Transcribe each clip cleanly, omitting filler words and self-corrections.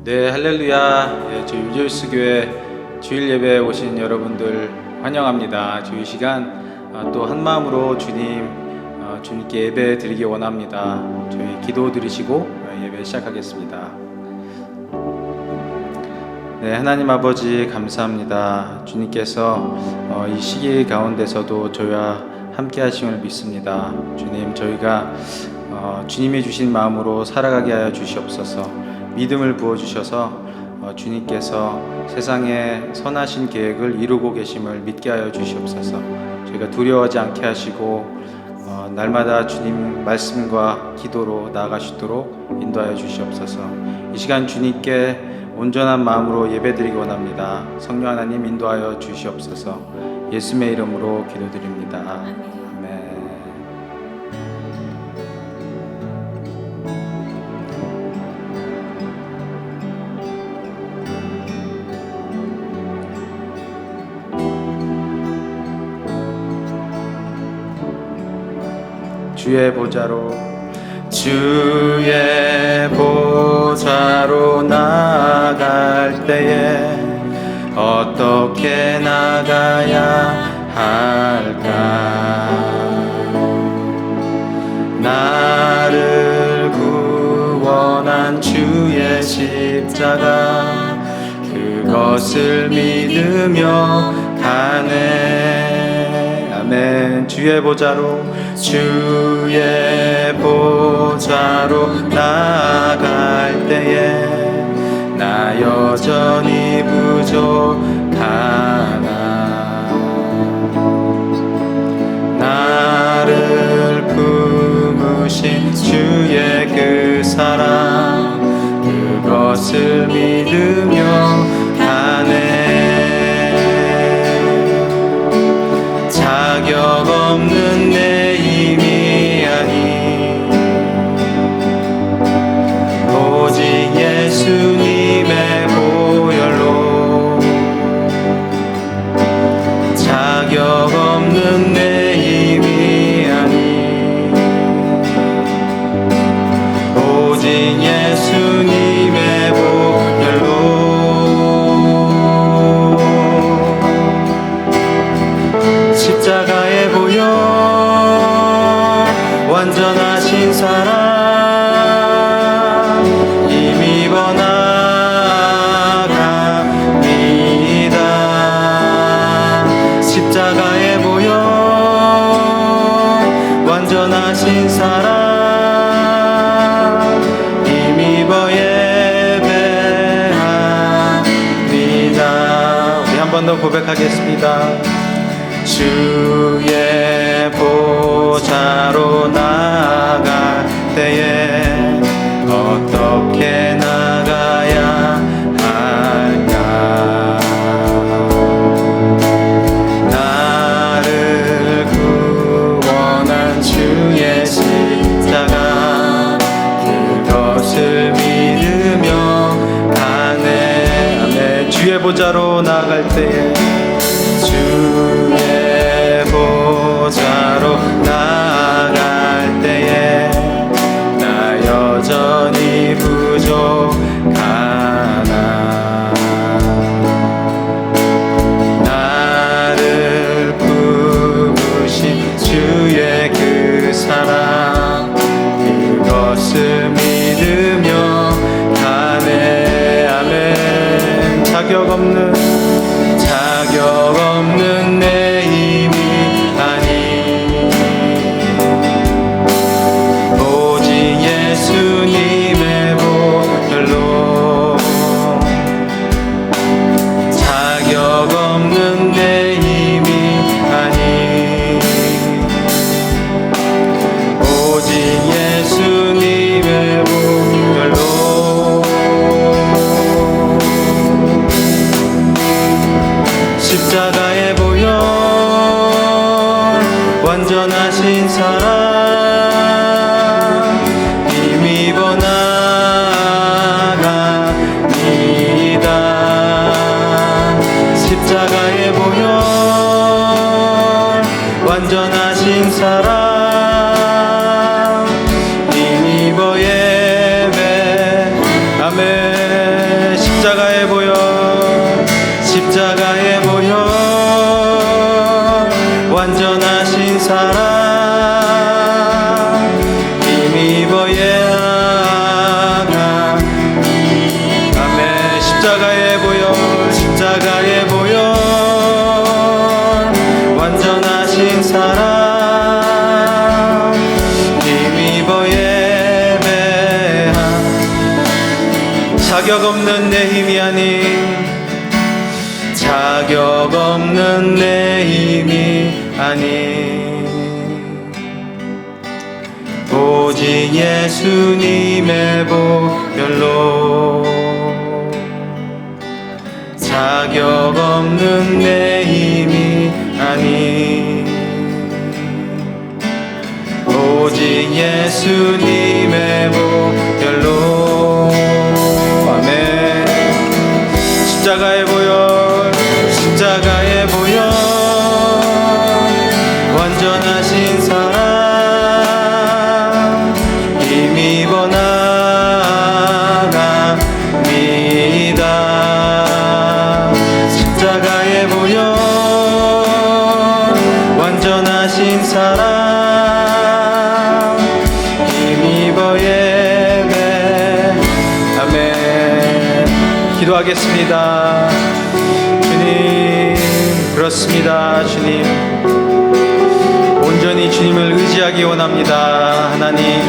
네, 할렐루야. 예, 저희 유저유스교회 주일 예배에 오신 여러분들 환영합니다. 저희 시간 또 한마음으로 주님께 예배 드리기 원합니다. 저희 기도 드리시고 예배 시작하겠습니다. 네, 하나님 아버지 감사합니다. 주님께서 이 시기 가운데서도 저희와 함께 하심을 믿습니다. 주님, 저희가 주님이 주신 마음으로 살아가게 하여 주시옵소서. 믿음을 부어주셔서 주님께서 세상에 선하신 계획을 이루고 계심을 믿게 하여 주시옵소서. 저희가 두려워하지 않게 하시고 날마다 주님 말씀과 기도로 나아가시도록 인도하여 주시옵소서. 이 시간 주님께 온전한 마음으로 예배드리기 원합니다. 성령 하나님 인도하여 주시옵소서. 예수님의 이름으로 기도드립니다. 아멘. 주의 보좌로 나아갈 때에 어떻게 나가야 할까? 나를 구원한 주의 십자가, 그것을 믿으며 가네. 아멘. 주의 보좌로 나아갈 때에 나 여전히 부족하나. 나를 품으신 주의 그 사랑, 그것을 믿으며 가네. 자격 없는 내 힘이 아니 오직 예수님의 보혈로, 자격 없는 내 힘이 아니 오직 예수님의 보혈로. 십자가의 보혈, 완전하신 사랑 힘입어 나갑니다. 십자가의 보혈, 완전하신 사랑 힘입어 예배합니다. 우리 한 번 더 고백하겠습니다. 주의 보좌로 나아갈 때에 어떻게 나가야 할까? 나를 구원한 주의 십자가, 그것을 믿으며 가네. 아멘. 주의 보좌로 나아갈 때에, 주의 보좌로 나아갈 때에 나 여전히 부족하나. 나를 품으신 주의 그 사랑, 그것을 믿으며 가네. 아멘. 자격 없는 내 힘이 아니 오직 예수님의 보혈로, 자격 없는 내 힘이 아니 오직 예수님의 보혈로. 십자가의 보혈, 완전하신 사랑 힘입어 나갑니다. 십자가의 보혈, 완전하신 사랑 힘입어 예배. 아멘. 사랑 힘입어 예하나 아멘. 십자가의 보혈 십자가의 보혈 완전하신 사랑 힘입어 예배한 자격 없는 내 힘이 아닌 자격 없는 내 힘이 아닌 오직 예수님의 보혈로 자격 없는 내 힘이 아닌 오직 예수님의 보혈로 아멘. 십자가의 보혈 십자가의 보혈 완전하신 사랑 힘입어 나갑니다. 십자가의 보혈 완전하신 사랑 힘입어 예배 아멘. 기도하겠습니다. 그렇습니다. 주님 온전히 주님을 의지하기 원합니다. 하나님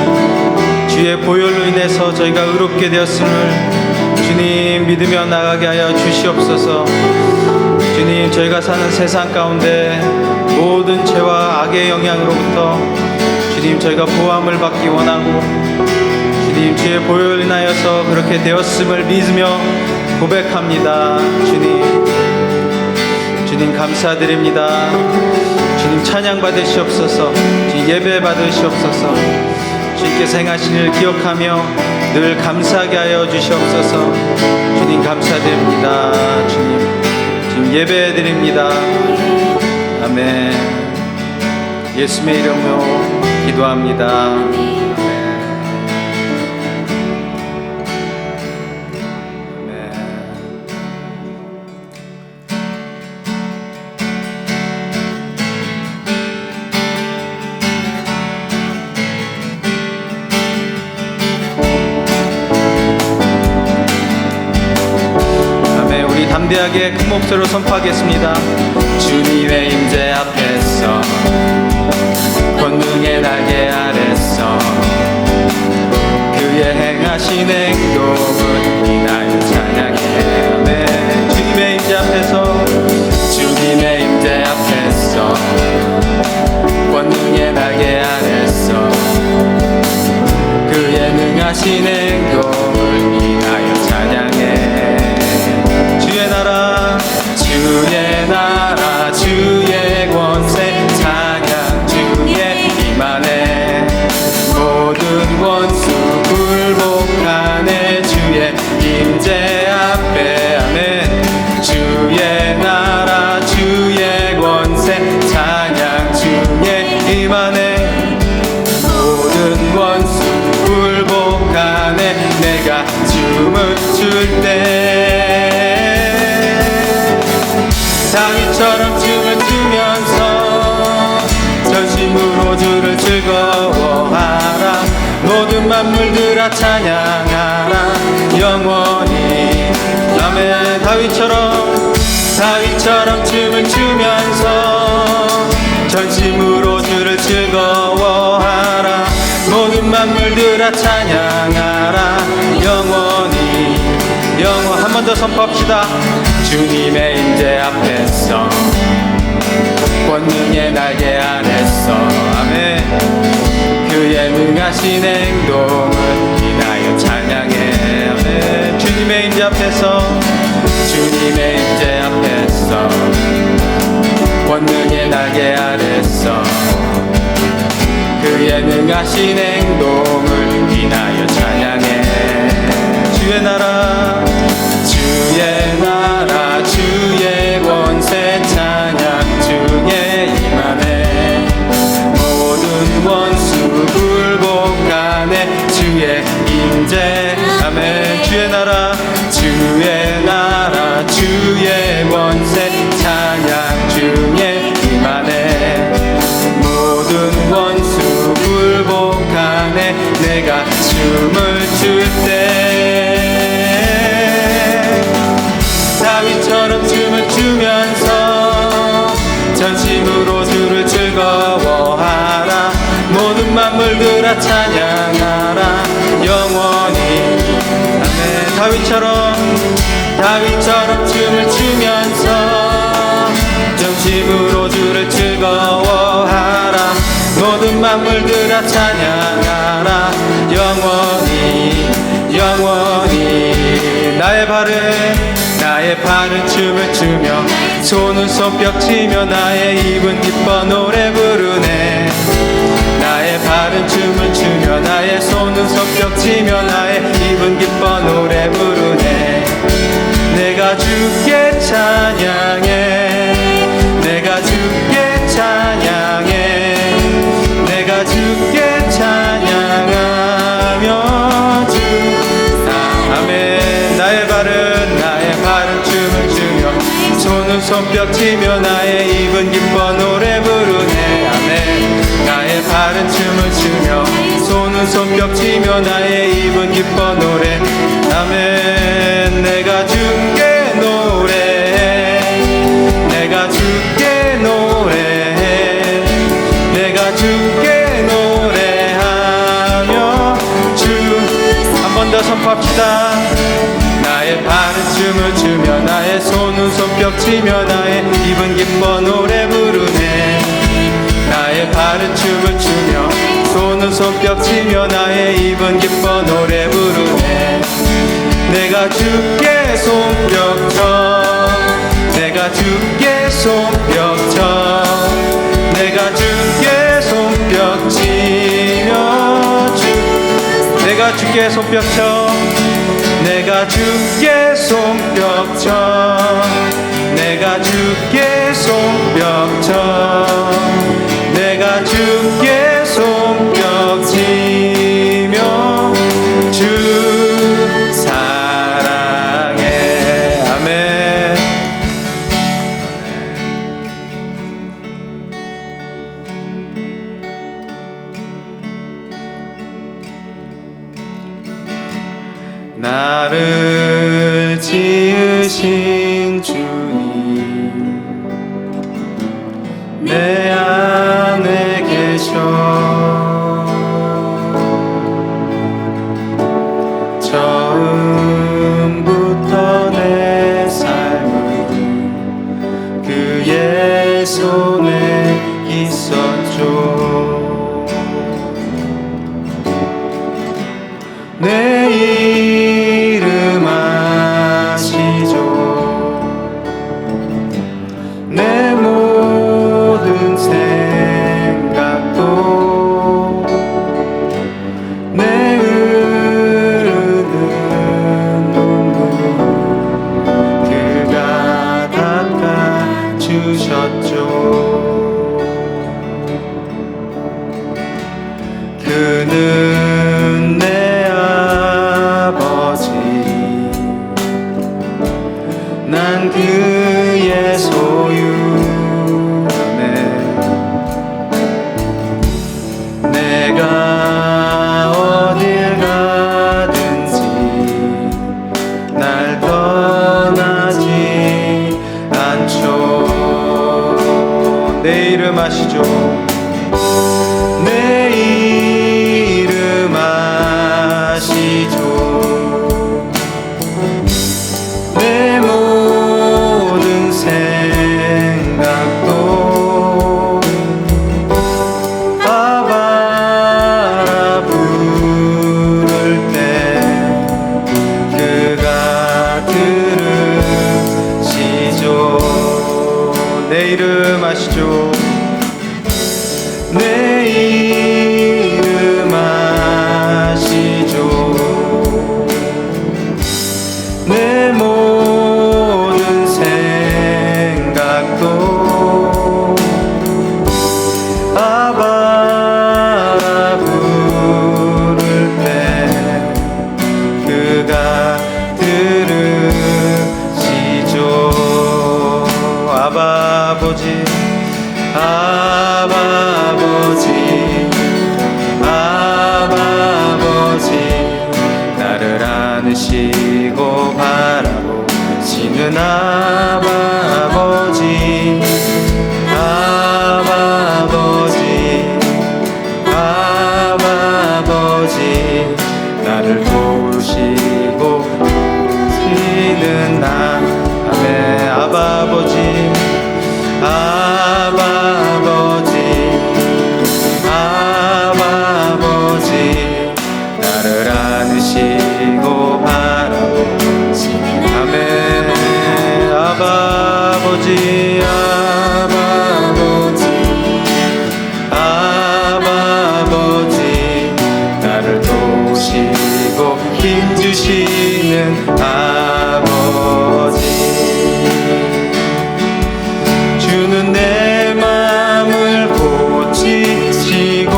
주의 보혈로 인해서 저희가 의롭게 되었음을 주님 믿으며 나가게 하여 주시옵소서. 주님 저희가 사는 세상 가운데 모든 죄와 악의 영향으로부터 주님 저희가 보호함을 받기 원하고 주님 주의 보혈로 인하여서 그렇게 되었음을 믿으며 고백합니다. 주님 감사드립니다. 주님 찬양 받으시옵소서. 주님 예배 받으시옵소서. 주님께서 행하신 일을 기억하며 늘 감사하게 하여 주시옵소서. 주님 감사드립니다. 주님 예배 드립니다. 아멘. 예수님의 이름으로 기도합니다. 담대하게 큰 목소리로 선포하겠습니다. 주님의 임재 앞에서 권능의 날개 아래서 그의 행하신 행동을 인하여 찬양해. 아멘. 주님의 임재 앞에서 주님의 임재 앞에서 권능의 날개 아래서 그의 능하신 행동을 인하여 찬양해. 주의 나라 주의 권세 찬양 주의 임하네. 모든 원수 굴복하네. 주의 임재 앞에 아멘. 주의 나라 주의 권세 찬양 주의 임하네. 모든 원수 굴복하네. 내가 춤을 출 때 다윗처럼 춤을 추면서 전심으로 주를 즐거워하라. 모든 만물들아 찬양하라 영원히. 아멘. 다윗처럼 춤을 추면서 전심으로 주를 즐거워하라. 모든 만물들아 찬양하라 영원히. 한 번 더 선포합시다. 주님의 임재 앞에서 권능의 날개 아래서 아멘. 그의 능하신 행동을 인하여 찬양해. 아멘. 주님의 임재 앞에서 주님의 임재 앞에서 권능의 날개 아래서 그의 능하신 행동을 인하여 찬양해. 주의 나라 주의 권세 찬양 주의 임하네. 모든 원수 굴복하네. 주의 임재 아멘. 주의 나라 주의 권세 찬양 주의 임하네. 춤을 출 때 다윗처럼 춤을 추면서 전심으로 주를 즐거워하라. 모든 만물들아 찬양하라. 영원히. 아멘. 다윗처럼 춤을 추면서 전심으로 주를 즐거워하라. 모든 만물들아 찬양하라. 영원히 영원히. 나의 발은 춤을 추며 손은 손뼉 치며 나의 입은 기뻐 노래 부르네. 나의 발은 춤을 추며 나의 손은 손뼉 치며 나의 입은 기뻐 노래 부르네. 내가 주께 찬양해. 내가 주께 찬양해. 내가 주께 찬양하며 주사. 아멘. 나의 발은 춤을 추며 손은 손뼉 치며 나의 입은 기뻐 노래 부르네. 아멘. 나의 발은 춤을 추며 손은 손뼉 치며 나의 입은 기뻐 노래. 아멘. 내가 주께 노래해. 내가 주께 노래해. 내가 주께 노래하며 주. 한 번 더 선포합시다. 나의 발은 춤을 추며 나의 손은 손뼉 치며 나의 입은 기뻐 노래 부르네. 나의 발은 춤을 추며 손은 손뼉 치며 나의 입은 기뻐 노래 부르네. 내가 주께 손뼉 쳐. 내가 주께 손뼉 쳐. 내가 주께 손뼉 치며 주. 내가 주께 손뼉 쳐. 내가 주께 손뼉 쳐. 내가 주께 손뼉 쳐. 내가 주께 손뼉 치며 주 사랑해. 아멘. 나를 지으신 주님 내 안에 계셔. 처음부터 내 삶은 그의 손에 있었죠. 내 이름 아시죠. 아바 아버지 아바 아버지 아바 아버지 나를 도우시고 지는 나 아멘 아바 아버지 아바 아버지 아바 아버지 나를 안으시고 바라보시는 아멘 아바 아버지 아바 아버지 아바 아버지 나를 도우시고 힘주시는 아버지 주는 내 맘을 고치시고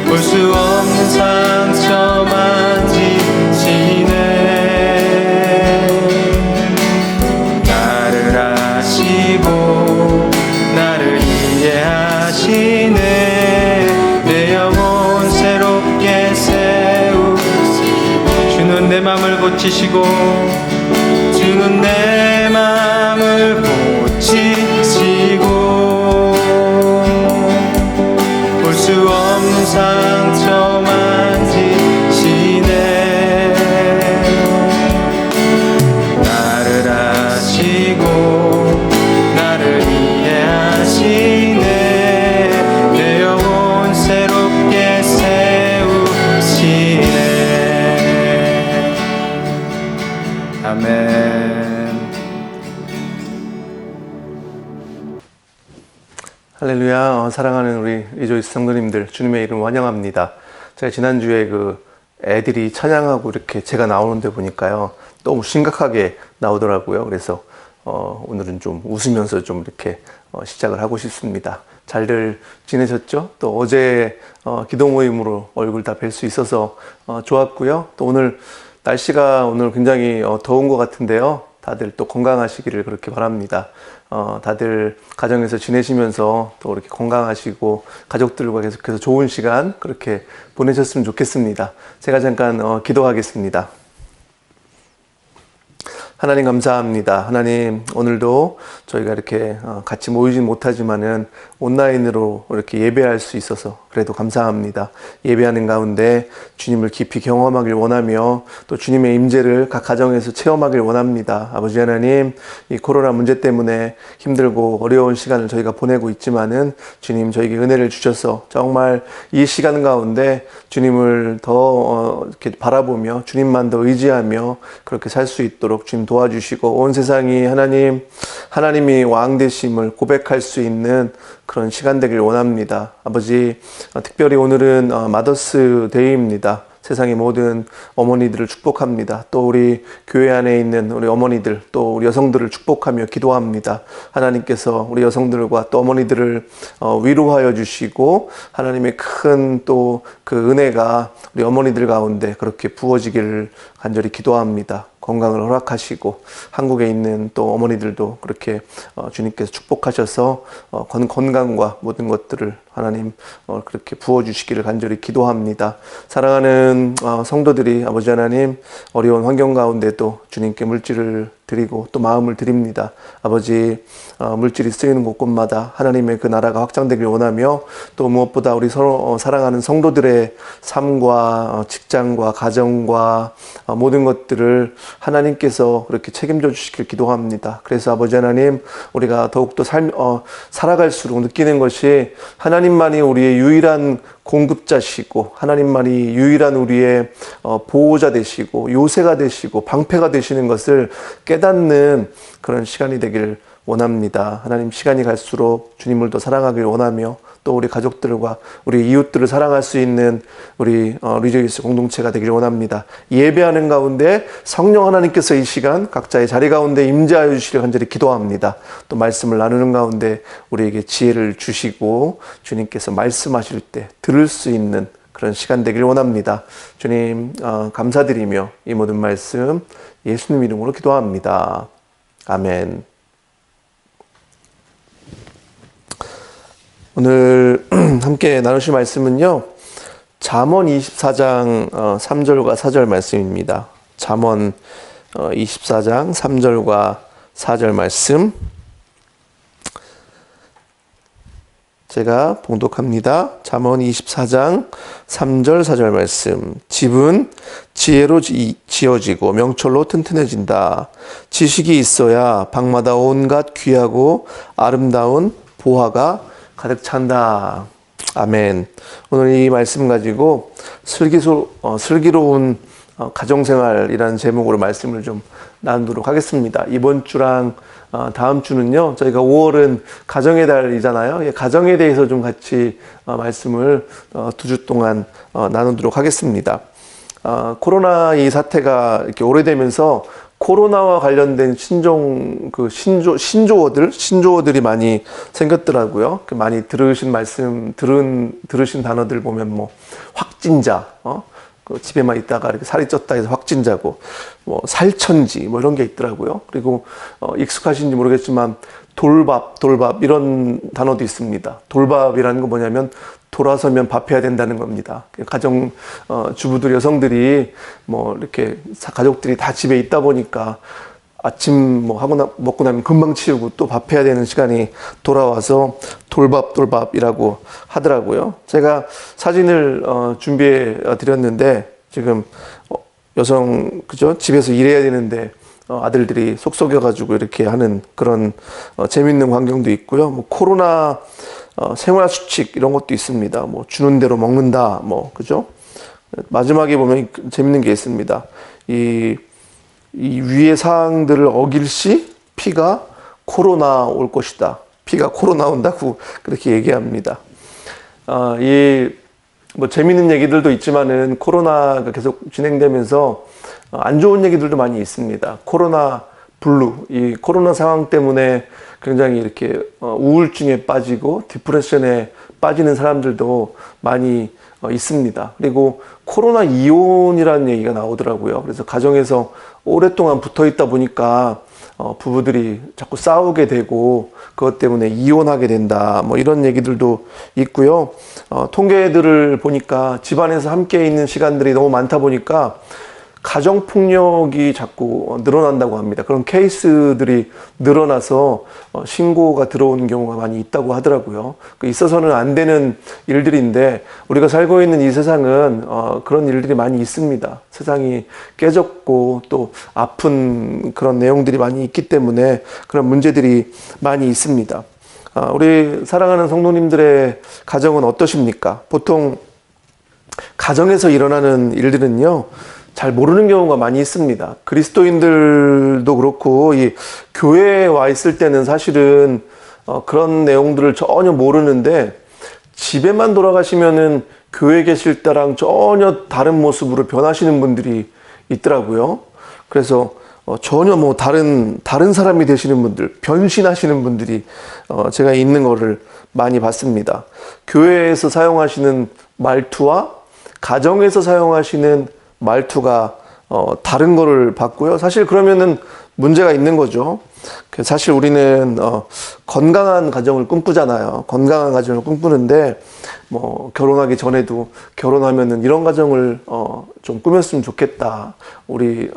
볼 수 없는 상처 만지시네 나를 아시고 나를 이해하시네 내 영혼 새롭게 세우시네 주는 내 맘을 고치시고 주는 내 맘을 고치시고 볼 수 없는 상처 만지시네 나를 아시고 나를 이해하시네 내 영혼 새롭게 세우시네 아멘. 할렐루야. 사랑하는 우리 리조이스 성도님들 주님의 이름 환영합니다. 제가 지난주에 그 애들이 찬양하고 이렇게 제가 나오는데 보니까요 너무 심각하게 나오더라고요. 그래서 오늘은 좀 웃으면서 좀 이렇게 시작을 하고 싶습니다. 잘들 지내셨죠? 또 어제 기도 모임으로 얼굴 다 뵐 수 있어서 좋았고요. 또 오늘 날씨가 오늘 굉장히 더운 것 같은데요. 다들 또 건강하시기를 그렇게 바랍니다. 다들 가정에서 지내시면서 또 이렇게 건강하시고 가족들과 계속해서 좋은 시간 그렇게 보내셨으면 좋겠습니다. 제가 잠깐 기도하겠습니다. 하나님 감사합니다. 하나님 오늘도 저희가 이렇게 같이 모이진 못하지만은 온라인으로 이렇게 예배할 수 있어서 그래도 감사합니다. 예배하는 가운데 주님을 깊이 경험하길 원하며 또 주님의 임재를 각 가정에서 체험하길 원합니다. 아버지 하나님 이 코로나 문제 때문에 힘들고 어려운 시간을 저희가 보내고 있지만은 주님 저에게 은혜를 주셔서 정말 이 시간 가운데 주님을 더 이렇게 바라보며 주님만 더 의지하며 그렇게 살 수 있도록 주님 도와주시고 온 세상이 하나님이 왕 되심을 고백할 수 있는 그런 시간 되길 원합니다. 아버지 특별히 오늘은 마더스 데이입니다. 세상의 모든 어머니들을 축복합니다. 또 우리 교회 안에 있는 우리 어머니들 또 우리 여성들을 축복하며 기도합니다. 하나님께서 우리 여성들과 또 어머니들을 위로하여 주시고 하나님의 큰 또 그 은혜가 우리 어머니들 가운데 그렇게 부어지기를 간절히 기도합니다. 건강을 허락하시고 한국에 있는 또 어머니들도 그렇게 주님께서 축복하셔서 건강과 모든 것들을 하나님 그렇게 부어주시기를 간절히 기도합니다. 사랑하는 성도들이 아버지 하나님 어려운 환경 가운데도 주님께 물질을 드리고 또 마음을 드립니다. 아버지 물질이 쓰이는 곳곳마다 하나님의 그 나라가 확장되길 원하며 또 무엇보다 우리 서로 사랑하는 성도들의 삶과 직장과 가정과 모든 것들을 하나님께서 그렇게 책임져 주시길 기도합니다. 그래서 아버지 하나님 우리가 더욱더 살아갈수록 느끼는 것이 하나님만이 우리의 유일한 공급자시고 하나님만이 유일한 우리의 보호자 되시고 요새가 되시고 방패가 되시는 것을 깨닫는 그런 시간이 되길 원합니다. 하나님 시간이 갈수록 주님을 더 사랑하길 원하며 또 우리 가족들과 우리 이웃들을 사랑할 수 있는 우리 리조이스 공동체가 되길 원합니다. 예배하는 가운데 성령 하나님께서 이 시간 각자의 자리 가운데 임재하여 주시길 간절히 기도합니다. 또 말씀을 나누는 가운데 우리에게 지혜를 주시고 주님께서 말씀하실 때 들을 수 있는 그런 시간 되길 원합니다. 주님 감사드리며 이 모든 말씀 예수님 이름으로 기도합니다. 아멘. 오늘 함께 나누실 말씀은요, 잠언 24장 3절과 4절 말씀입니다. 잠언 24장 3절과 4절 말씀 제가 봉독합니다. 잠언 24장 3절 4절 말씀. 집은 지혜로 지어지고 명철로 튼튼해진다. 지식이 있어야 방마다 온갖 귀하고 아름다운 보화가 가득 찬다. 아멘. 오늘 이 말씀 가지고 슬기로운 가정생활이라는 제목으로 말씀을 좀 나누도록 하겠습니다. 이번 주랑 다음 주는요, 저희가 5월은 가정의 달이잖아요. 가정에 대해서 좀 같이 말씀을 2주 동안 나누도록 하겠습니다. 코로나 이 사태가 이렇게 오래되면서 코로나와 관련된 신조어들이 많이 생겼더라고요. 많이 들으신 단어들 보면 뭐 확진자, 집에만 있다가 이렇게 살이 쪘다 해서 확진자고, 뭐 살천지 뭐 이런 게 있더라고요. 그리고 익숙하신지 모르겠지만 돌밥 이런 단어도 있습니다. 돌밥이라는 건 뭐냐면 돌아서면 밥해야 된다는 겁니다. 가정 주부들 여성들이 뭐 이렇게 가족들이 다 집에 있다 보니까 아침 뭐 먹고 나면 금방 치우고 또 밥해야 되는 시간이 돌아와서 돌밥이라고 하더라고요. 제가 사진을 준비해 드렸는데 지금 여성 그죠? 집에서 일해야 되는데 아들들이 속 썩여가지고 이렇게 하는 그런 재밌는 광경도 있고요. 뭐 코로나 생활 수칙 이런 것도 있습니다. 뭐 주는 대로 먹는다, 뭐 그죠? 마지막에 보면 재밌는 게 있습니다. 이 위의 사항들을 어길 시 피가 코로나 올 것이다. 피가 코로나 온다고 그렇게 얘기합니다. 뭐 재밌는 얘기들도 있지만은 코로나가 계속 진행되면서 안 좋은 얘기들도 많이 있습니다. 코로나 블루, 이 코로나 상황 때문에 굉장히 이렇게 우울증에 빠지고 디프레션에 빠지는 사람들도 많이 있습니다. 그리고 코로나 이혼이라는 얘기가 나오더라고요. 그래서 가정에서 오랫동안 붙어 있다 보니까 부부들이 자꾸 싸우게 되고 그것 때문에 이혼하게 된다. 뭐 이런 얘기들도 있고요. 통계들을 보니까 집안에서 함께 있는 시간들이 너무 많다 보니까 가정폭력이 자꾸 늘어난다고 합니다. 그런 케이스들이 늘어나서 신고가 들어오는 경우가 많이 있다고 하더라고요. 있어서는 안 되는 일들인데 우리가 살고 있는 이 세상은 그런 일들이 많이 있습니다. 세상이 깨졌고 또 아픈 그런 내용들이 많이 있기 때문에 그런 문제들이 많이 있습니다. 우리 사랑하는 성도님들의 가정은 어떠십니까? 보통 가정에서 일어나는 일들은요, 잘 모르는 경우가 많이 있습니다. 그리스도인들도 그렇고 이 교회에 와 있을 때는 사실은 그런 내용들을 전혀 모르는데 집에만 돌아가시면은 교회 계실 때랑 전혀 다른 모습으로 변하시는 분들이 있더라고요. 그래서 전혀 뭐 다른 사람이 되시는 분들, 변신하시는 분들이 제가 있는 거를 많이 봤습니다. 교회에서 사용하시는 말투와 가정에서 사용하시는 말투가 다른 거를 봤고요. 사실 그러면은 문제가 있는 거죠. 사실 우리는 건강한 가정을 꿈꾸잖아요. 건강한 가정을 꿈꾸는데 뭐 결혼하기 전에도 결혼하면은 이런 가정을 좀 꾸몄으면 좋겠다.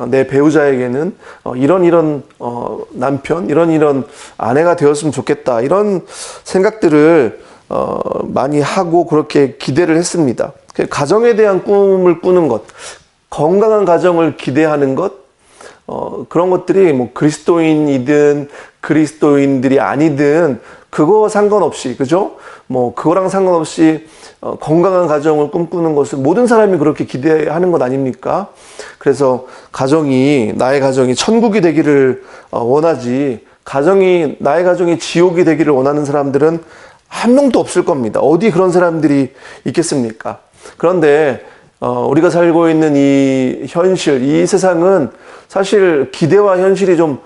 내 배우자에게는 이런 남편, 이런 아내가 되었으면 좋겠다. 이런 생각들을 많이 하고 그렇게 기대를 했습니다. 가정에 대한 꿈을 꾸는 것, 건강한 가정을 기대하는 것, 그런 것들이 뭐 그리스도인이든 그리스도인들이 아니든 그거 상관없이, 그죠? 뭐 그거랑 상관없이 건강한 가정을 꿈꾸는 것은 모든 사람이 그렇게 기대하는 것 아닙니까? 그래서 나의 가정이 천국이 되기를 원하지, 나의 가정이 지옥이 되기를 원하는 사람들은 한 명도 없을 겁니다. 어디 그런 사람들이 있겠습니까? 그런데 우리가 살고 있는 이 현실, 이 세상은 사실 기대와 현실이 좀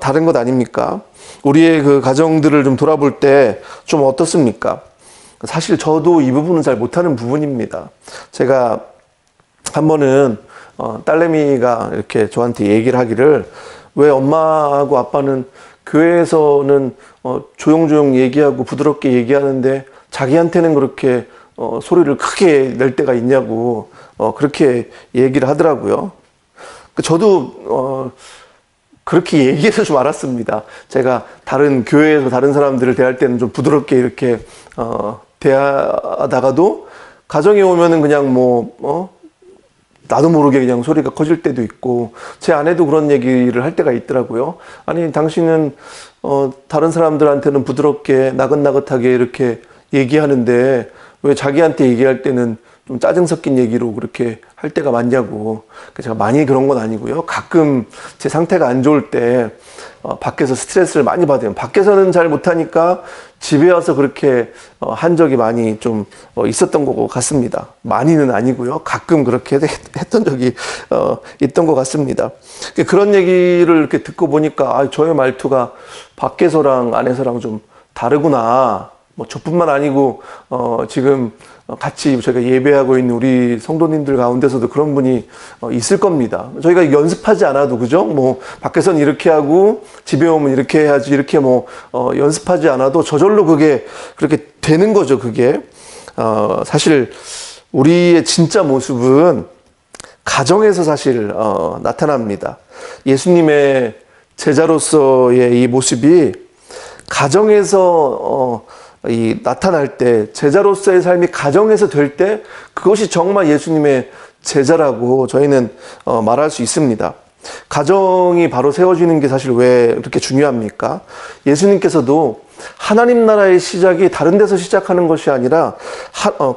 다른 것 아닙니까? 우리의 그 가정들을 좀 돌아볼 때 좀 어떻습니까? 사실 저도 이 부분은 잘 못하는 부분입니다. 제가 한 번은 딸내미가 이렇게 저한테 얘기를 하기를, 왜 엄마하고 아빠는 교회에서는 조용조용 얘기하고 부드럽게 얘기하는데 자기한테는 그렇게 소리를 크게 낼 때가 있냐고 그렇게 얘기를 하더라고요. 저도 그렇게 얘기해서 좀 알았습니다. 제가 다른 교회에서 다른 사람들을 대할 때는 좀 부드럽게 이렇게 대하다가도 가정에 오면은 그냥 나도 모르게 그냥 소리가 커질 때도 있고, 제 아내도 그런 얘기를 할 때가 있더라고요. 아니, 당신은 다른 사람들한테는 부드럽게 나긋나긋하게 이렇게 얘기하는데 왜 자기한테 얘기할 때는 좀 짜증 섞인 얘기로 그렇게 할 때가 많냐고. 제가 많이 그런 건 아니고요. 가끔 제 상태가 안 좋을 때 밖에서 스트레스를 많이 받아요. 밖에서는 잘 못하니까 집에 와서 그렇게 한 적이 많이 좀 있었던 것 같습니다. 많이는 아니고요. 가끔 그렇게 했던 적이 있던 것 같습니다. 그런 얘기를 이렇게 듣고 보니까 저의 말투가 밖에서랑 안에서랑 좀 다르구나. 저뿐만 아니고 지금 같이 저희가 예배하고 있는 우리 성도님들 가운데서도 그런 분이 있을 겁니다. 저희가 연습하지 않아도, 그죠? 밖에서는 이렇게 하고 집에 오면 이렇게 해야지, 이렇게 연습하지 않아도 저절로 그게 그렇게 되는 거죠. 그게 사실 우리의 진짜 모습은 가정에서 사실 나타납니다. 예수님의 제자로서의 이 모습이 가정에서 나타날 때, 제자로서의 삶이 가정에서 될 때, 그것이 정말 예수님의 제자라고 저희는 말할 수 있습니다. 가정이 바로 세워지는 게 사실 왜 그렇게 중요합니까? 예수님께서도 하나님 나라의 시작이 다른 데서 시작하는 것이 아니라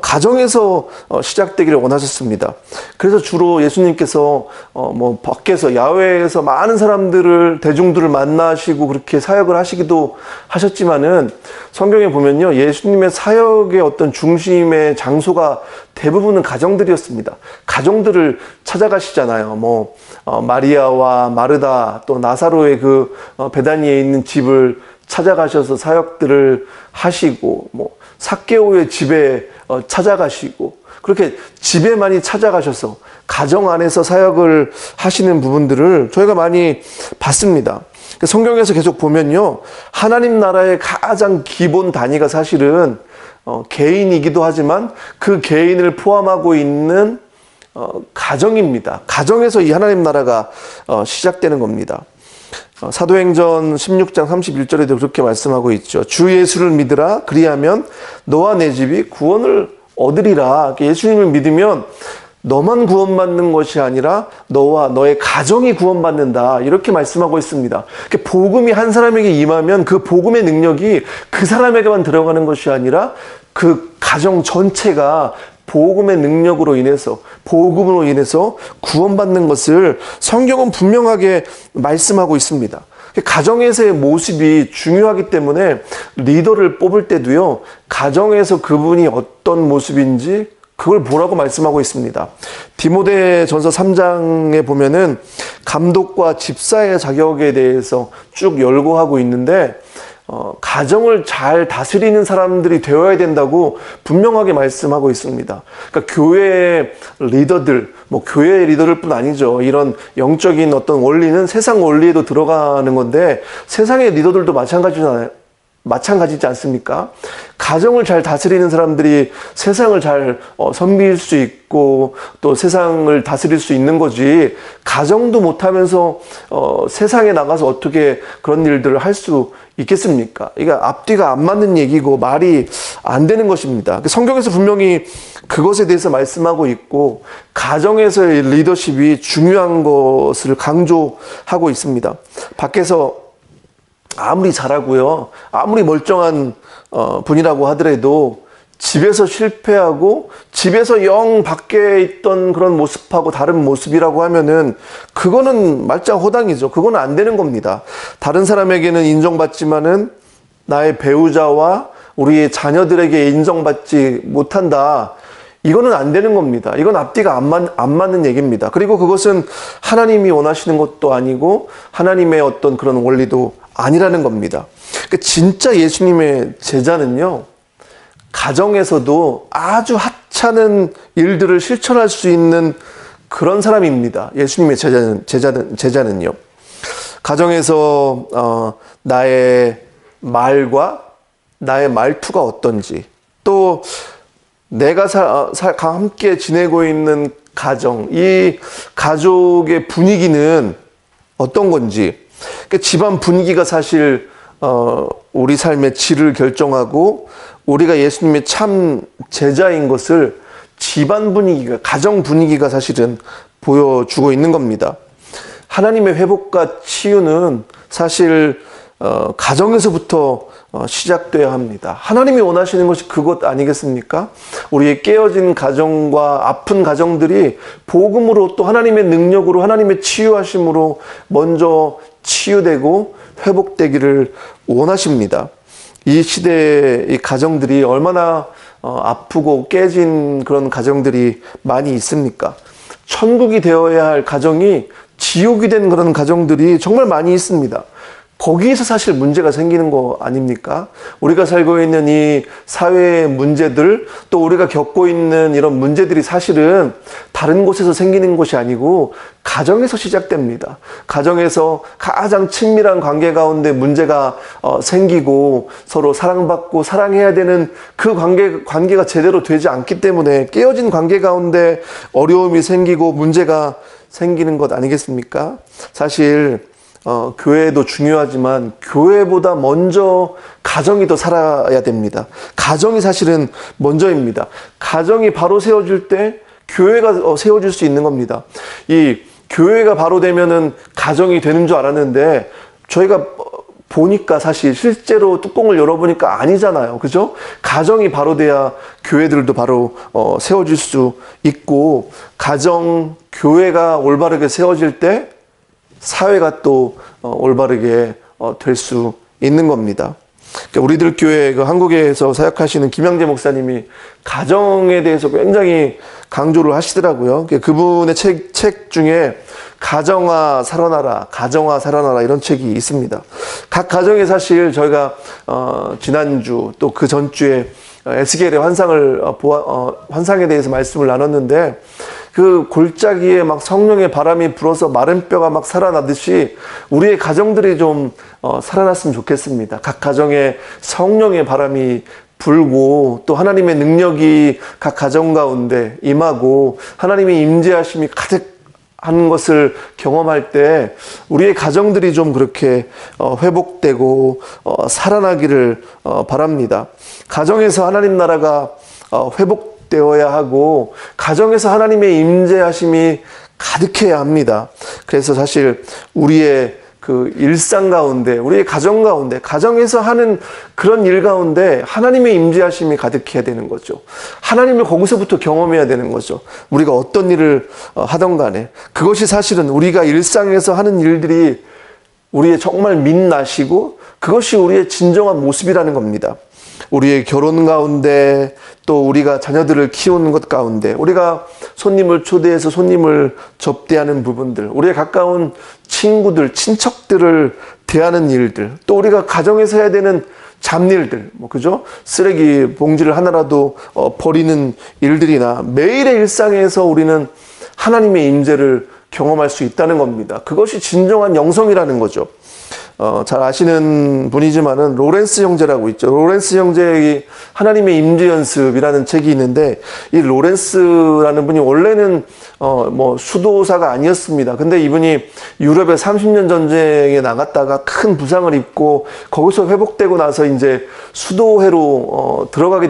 가정에서 시작되기를 원하셨습니다. 그래서 주로 예수님께서 밖에서 야외에서 많은 사람들을, 대중들을 만나시고 그렇게 사역을 하시기도 하셨지만은, 성경에 보면요, 예수님의 사역의 어떤 중심의 장소가 대부분은 가정들이었습니다. 가정들을 찾아가시잖아요. 마리아와 마르다, 또 나사로의 그 베다니에 있는 집을 찾아가셔서 사역들을 하시고, 삭개오의 집에 찾아가시고, 그렇게 집에 많이 찾아가셔서 가정 안에서 사역을 하시는 부분들을 저희가 많이 봤습니다. 성경에서 계속 보면요, 하나님 나라의 가장 기본 단위가 사실은 개인이기도 하지만 그 개인을 포함하고 있는 가정입니다. 가정에서 이 하나님 나라가 시작되는 겁니다. 사도행전 16장 31절에도 그렇게 말씀하고 있죠. 주 예수를 믿으라. 그리하면 너와 내 집이 구원을 얻으리라. 예수님을 믿으면 너만 구원받는 것이 아니라 너와 너의 가정이 구원받는다. 이렇게 말씀하고 있습니다. 복음이 한 사람에게 임하면 그 복음의 능력이 그 사람에게만 들어가는 것이 아니라 그 가정 전체가 복음의 능력으로 인해서, 복음으로 인해서 구원받는 것을 성경은 분명하게 말씀하고 있습니다. 가정에서의 모습이 중요하기 때문에 리더를 뽑을 때도요, 가정에서 그분이 어떤 모습인지 그걸 보라고 말씀하고 있습니다. 디모데전서 3장에 보면은 감독과 집사의 자격에 대해서 쭉 열거하고 있는데, 가정을 잘 다스리는 사람들이 되어야 된다고 분명하게 말씀하고 있습니다. 그러니까 교회의 리더들, 교회의 리더들 뿐 아니죠. 이런 영적인 어떤 원리는 세상 원리에도 들어가는 건데, 세상의 리더들도 마찬가지지 않습니까? 가정을 잘 다스리는 사람들이 세상을 잘 섬길 수 있고 또 세상을 다스릴 수 있는 거지, 가정도 못하면서 세상에 나가서 어떻게 그런 일들을 할 수 있겠습니까? 이게 앞뒤가 안 맞는 얘기고 말이 안 되는 것입니다. 성경에서 분명히 그것에 대해서 말씀하고 있고, 가정에서의 리더십이 중요한 것을 강조하고 있습니다. 밖에서 아무리 잘하고요, 아무리 멀쩡한 분이라고 하더라도 집에서 실패하고 집에서 영 밖에 있던 그런 모습하고 다른 모습이라고 하면은 그거는 말짱 호당이죠. 그거는 안 되는 겁니다. 다른 사람에게는 인정받지만은 나의 배우자와 우리의 자녀들에게 인정받지 못한다. 이거는 안 되는 겁니다. 이건 앞뒤가 안 맞는 얘기입니다. 그리고 그것은 하나님이 원하시는 것도 아니고 하나님의 어떤 그런 원리도 아니라는 겁니다. 그러니까 진짜 예수님의 제자는요, 가정에서도 아주 하찮은 일들을 실천할 수 있는 그런 사람입니다. 예수님의 제자는요. 가정에서 나의 말과 나의 말투가 어떤지, 또 내가 함께 지내고 있는 가정, 이 가족의 분위기는 어떤 건지, 그러니까 집안 분위기가 사실 우리 삶의 질을 결정하고 우리가 예수님의 참 제자인 것을 집안 분위기가, 가정 분위기가 사실은 보여주고 있는 겁니다. 하나님의 회복과 치유는 사실 가정에서부터 시작돼야 합니다. 하나님이 원하시는 것이 그것 아니겠습니까? 우리의 깨어진 가정과 아픈 가정들이 복음으로 또 하나님의 능력으로 하나님의 치유하심으로 먼저 치유되고 회복되기를 원하십니다. 이 시대의 이 가정들이 얼마나 아프고 깨진 그런 가정들이 많이 있습니까? 천국이 되어야 할 가정이 지옥이 된 그런 가정들이 정말 많이 있습니다. 거기에서 사실 문제가 생기는 거 아닙니까? 우리가 살고 있는 이 사회의 문제들, 또 우리가 겪고 있는 이런 문제들이 사실은 다른 곳에서 생기는 것이 아니고 가정에서 시작됩니다. 가정에서 가장 친밀한 관계 가운데 문제가 생기고 서로 사랑받고 사랑해야 되는 그 관계가 제대로 되지 않기 때문에 깨어진 관계 가운데 어려움이 생기고 문제가 생기는 것 아니겠습니까? 사실 교회도 중요하지만 교회보다 먼저 가정이 더 살아야 됩니다. 가정이 사실은 먼저입니다. 가정이 바로 세워질 때 교회가 세워질 수 있는 겁니다. 이 교회가 바로 되면은 가정이 되는 줄 알았는데 저희가 보니까 사실 실제로 뚜껑을 열어보니까 아니잖아요. 그죠? 가정이 바로 돼야 교회들도 바로 세워질 수 있고, 가정, 교회가 올바르게 세워질 때 사회가 또 올바르게 될 수 있는 겁니다. 그러니까 우리들 교회 한국에서 사역하시는 김양재 목사님이 가정에 대해서 굉장히 강조를 하시더라고요. 그분의 책 중에 가정아 살아나라, 가정아 살아나라 이런 책이 있습니다. 각 가정에 사실 저희가 지난주 또 그 전주에 에스겔의 환상에 대해서 말씀을 나눴는데, 그 골짜기에 막 성령의 바람이 불어서 마른 뼈가 막 살아나듯이 우리의 가정들이 좀 살아났으면 좋겠습니다. 각 가정에 성령의 바람이 불고 또 하나님의 능력이 각 가정 가운데 임하고 하나님의 임재하심이 가득한 것을 경험할 때 우리의 가정들이 좀 그렇게 회복되고 살아나기를 바랍니다. 가정에서 하나님 나라가 회복되어야 하고 가정에서 하나님의 임재하심이 가득해야 합니다. 그래서 사실 우리의 그 일상 가운데, 우리의 가정 가운데, 가정에서 하는 그런 일 가운데 하나님의 임재하심이 가득해야 되는 거죠. 하나님을 거기서부터 경험해야 되는 거죠. 우리가 어떤 일을 하던 간에 그것이 사실은 우리가 일상에서 하는 일들이 우리의 정말 민낯이고 그것이 우리의 진정한 모습이라는 겁니다. 우리의 결혼 가운데, 또 우리가 자녀들을 키우는 것 가운데, 우리가 손님을 초대해서 손님을 접대하는 부분들, 우리의 가까운 친구들, 친척들을 대하는 일들, 또 우리가 가정에서 해야 되는 잡일들, 그죠? 쓰레기 봉지를 하나라도 버리는 일들이나 매일의 일상에서 우리는 하나님의 임재를 경험할 수 있다는 겁니다. 그것이 진정한 영성이라는 거죠. 잘 아시는 분이지만은 로렌스 형제라고 있죠. 로렌스 형제의 하나님의 임재 연습이라는 책이 있는데, 이 로렌스라는 분이 원래는 수도사가 아니었습니다. 근데 이분이 유럽의 30년 전쟁에 나갔다가 큰 부상을 입고 거기서 회복되고 나서 이제 수도원으로 들어가게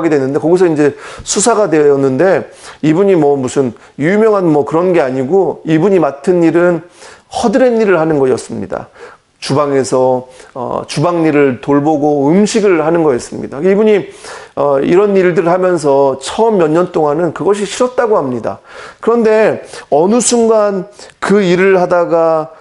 됐는데, 거기서 이제 수사가 되었는데, 이분이 무슨 유명한 그런 게 아니고 이분이 맡은 일은 허드렛 일을 하는 거였습니다. 주방에서 주방 일을 돌보고 음식을 하는 거였습니다. 이분이 이런 일들을 하면서 처음 몇 년 동안은 그것이 싫었다고 합니다. 그런데 어느 순간 그 일을 하다가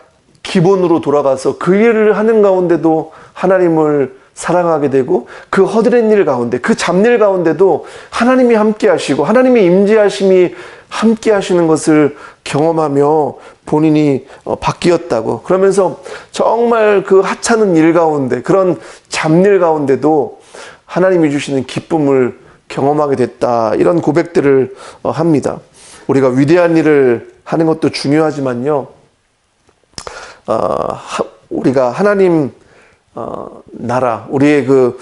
기본으로 돌아가서 그 일을 하는 가운데도 하나님을 사랑하게 되고, 그 허드렛 일 가운데, 그 잡일 가운데도 하나님이 함께 하시고 하나님의 임재하심이 함께 하시는 것을 경험하며 본인이 바뀌었다고. 그러면서 정말 그 하찮은 일 가운데, 그런 잡일 가운데도 하나님이 주시는 기쁨을 경험하게 됐다, 이런 고백들을 합니다. 우리가 위대한 일을 하는 것도 중요하지만요, 우리가 하나님 나라, 우리의 그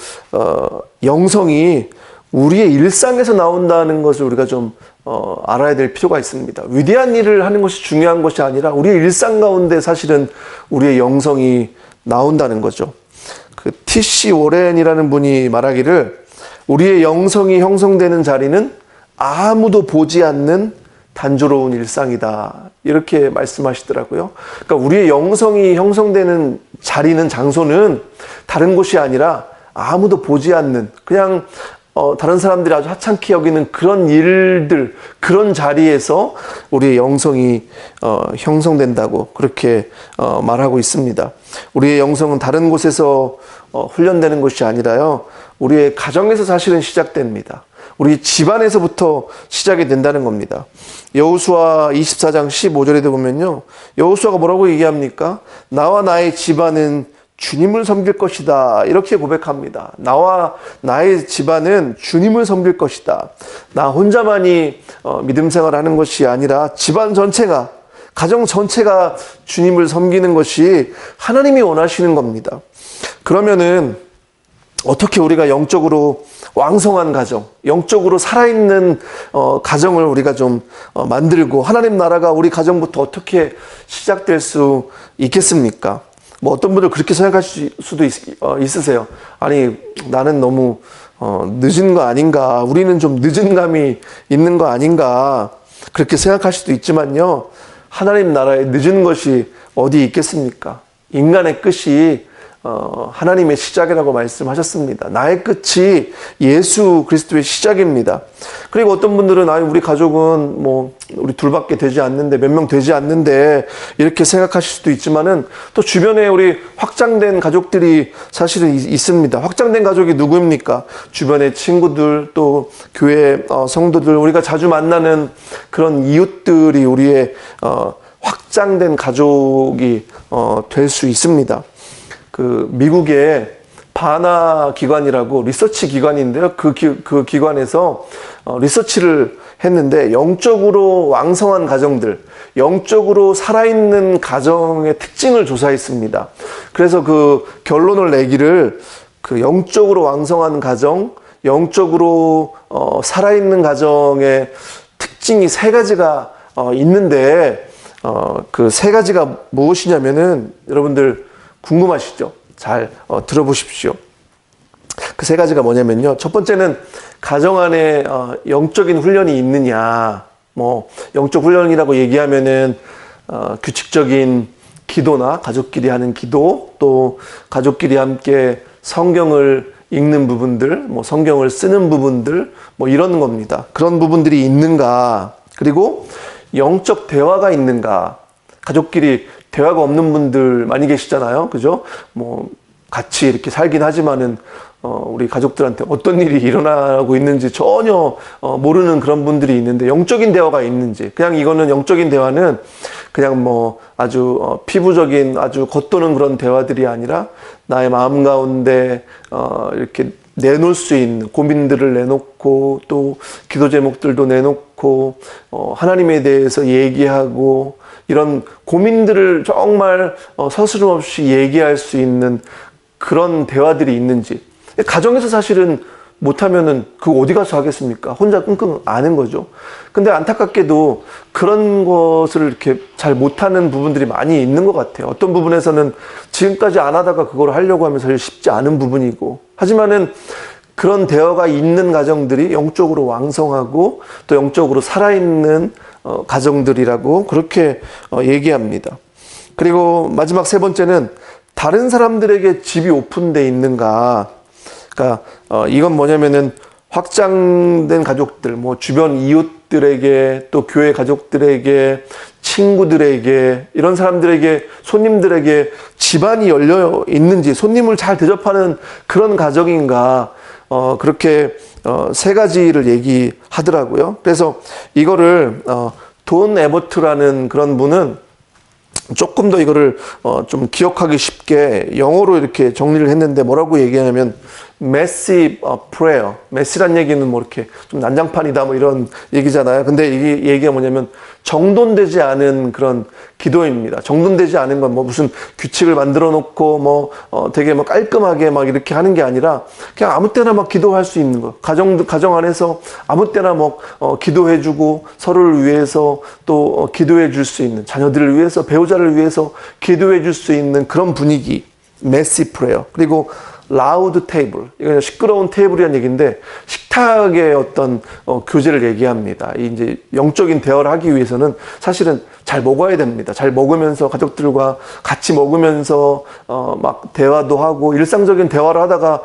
영성이 우리의 일상에서 나온다는 것을 우리가 좀 알아야 될 필요가 있습니다. 위대한 일을 하는 것이 중요한 것이 아니라 우리의 일상 가운데 사실은 우리의 영성이 나온다는 거죠. 그 T.C. 워렌이라는 분이 말하기를 우리의 영성이 형성되는 자리는 아무도 보지 않는 단조로운 일상이다. 이렇게 말씀하시더라고요. 그러니까 우리의 영성이 형성되는 자리는, 장소는 다른 곳이 아니라 아무도 보지 않는, 그냥 다른 사람들이 아주 하찮게 여기는 그런 일들, 그런 자리에서 우리의 영성이 형성된다고 그렇게 말하고 있습니다. 우리의 영성은 다른 곳에서 훈련되는 것이 아니라요, 우리의 가정에서 사실은 시작됩니다. 우리 집안에서부터 시작이 된다는 겁니다. 여호수아 24장 15절에도 보면요, 여호수아가 뭐라고 얘기합니까? 나와 나의 집안은 주님을 섬길 것이다. 이렇게 고백합니다. 나와 나의 집안은 주님을 섬길 것이다. 나 혼자만이 믿음 생활하는 것이 아니라 집안 전체가, 가정 전체가 주님을 섬기는 것이 하나님이 원하시는 겁니다. 그러면은 어떻게 우리가 영적으로 왕성한 가정, 영적으로 살아있는 가정을 우리가 좀 만들고 하나님 나라가 우리 가정부터 어떻게 시작될 수 있겠습니까? 뭐 어떤 분들 그렇게 생각하실 수도 있으세요. 아니, 나는 너무 늦은 거 아닌가, 우리는 좀 늦은 감이 있는 거 아닌가, 그렇게 생각할 수도 있지만요, 하나님 나라에 늦은 것이 어디 있겠습니까? 인간의 끝이 하나님의 시작이라고 말씀하셨습니다. 나의 끝이 예수 그리스도의 시작입니다. 그리고 어떤 분들은 우리 가족은 뭐 우리 둘밖에 되지 않는데, 몇 명 되지 않는데 이렇게 생각하실 수도 있지만은, 또 주변에 우리 확장된 가족들이 사실은 있습니다. 확장된 가족이 누구입니까? 주변의 친구들, 또 교회 성도들, 우리가 자주 만나는 그런 이웃들이 우리의 확장된 가족이 될 수 있습니다. 그 미국의 바나 기관이라고 리서치 기관인데요. 그 기관에서 리서치를 했는데, 영적으로 왕성한 가정들, 영적으로 살아있는 가정의 특징을 조사했습니다. 그래서 그 결론을 내기를, 그 영적으로 왕성한 가정, 영적으로 살아있는 가정의 특징이 3가지가 있는데, 그 3가지가 무엇이냐면은, 여러분들 궁금하시죠? 잘 들어보십시오. 그 3가지가 뭐냐면요, 첫 번째는 가정 안에 영적인 훈련이 있느냐. 뭐 영적 훈련이라고 얘기하면은 규칙적인 기도나 가족끼리 하는 기도, 또 가족끼리 함께 성경을 읽는 부분들, 뭐 성경을 쓰는 부분들, 뭐 이런 겁니다. 그런 부분들이 있는가. 그리고 영적 대화가 있는가. 가족끼리 대화가 없는 분들 많이 계시잖아요. 그죠? 뭐 같이 이렇게 살긴 하지만은 우리 가족들한테 어떤 일이 일어나고 있는지 전혀 모르는 그런 분들이 있는데, 영적인 대화가 있는지. 그냥 이거는, 영적인 대화는 그냥 뭐 아주 피부적인, 아주 겉도는 그런 대화들이 아니라 나의 마음 가운데 이렇게 내놓을 수 있는 고민들을 내놓고, 또 기도 제목들도 내놓고, 하나님에 대해서 얘기하고, 이런 고민들을 정말 서스름없이 얘기할 수 있는 그런 대화들이 있는지. 가정에서 사실은 못하면은 그거 어디 가서 하겠습니까? 혼자 끙끙 앓는 거죠. 근데 안타깝게도 그런 것을 이렇게 잘 못하는 부분들이 많이 있는 것 같아요. 어떤 부분에서는 지금까지 안 하다가 그걸 하려고 하면 사실 쉽지 않은 부분이고, 하지만은 그런 대화가 있는 가정들이 영적으로 왕성하고 또 영적으로 살아있는 가정들이라고 그렇게 얘기합니다. 그리고 마지막 3번째는 다른 사람들에게 집이 오픈되어 있는가. 그러니까 이건 뭐냐면은 확장된 가족들, 뭐 주변 이웃들에게, 또 교회 가족들에게, 친구들에게, 이런 사람들에게, 손님들에게 집안이 열려 있는지, 손님을 잘 대접하는 그런 가정인가. 그렇게 3가지를 얘기하더라고요. 그래서 이거를 돈 에버트라는 그런 분은 조금 더 이거를 좀 기억하기 쉽게 영어로 이렇게 정리를 했는데, 뭐라고 얘기하냐면, massive prayer. mess이란 얘기는 뭐 이렇게 좀 난장판이다 뭐 이런 얘기잖아요. 근데 이게 얘기가 뭐냐면 정돈되지 않은 그런 기도입니다. 정돈되지 않은 건 뭐 무슨 규칙을 만들어 놓고 뭐 되게 뭐 깔끔하게 막 이렇게 하는 게 아니라 그냥 아무 때나 막 기도할 수 있는 거. 가정 안에서 아무 때나 뭐 기도해 주고 서로를 위해서 또 기도해 줄 수 있는, 자녀들을 위해서, 배우자를 위해서 기도해 줄 수 있는 그런 분위기. messy prayer. 그리고 loud table. 이건 시끄러운 테이블이라는 얘기인데 식탁의 어떤 교제를 얘기합니다. 이제 영적인 대화를 하기 위해서는 사실은 잘 먹어야 됩니다. 잘 먹으면서 가족들과 같이 먹으면서 막 대화도 하고 일상적인 대화를 하다가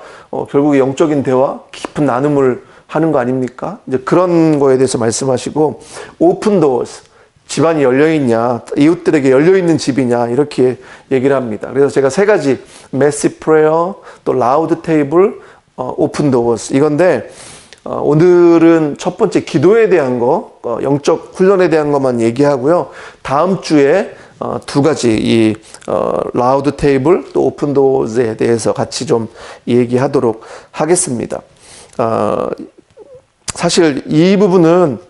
결국 영적인 대화, 깊은 나눔을 하는 거 아닙니까? 이제 그런 거에 대해서 말씀하시고 open doors. 집안이 열려있냐, 이웃들에게 열려있는 집이냐, 이렇게 얘기를 합니다. 그래서 제가 세 가지, messy prayer, 또 loud table, open doors. 이건데, 오늘은 첫 번째 기도에 대한 거, 영적 훈련에 대한 것만 얘기하고요. 다음 주에 두 가지, 이 loud table, 또 open doors에 대해서 같이 좀 얘기하도록 하겠습니다. 사실 이 부분은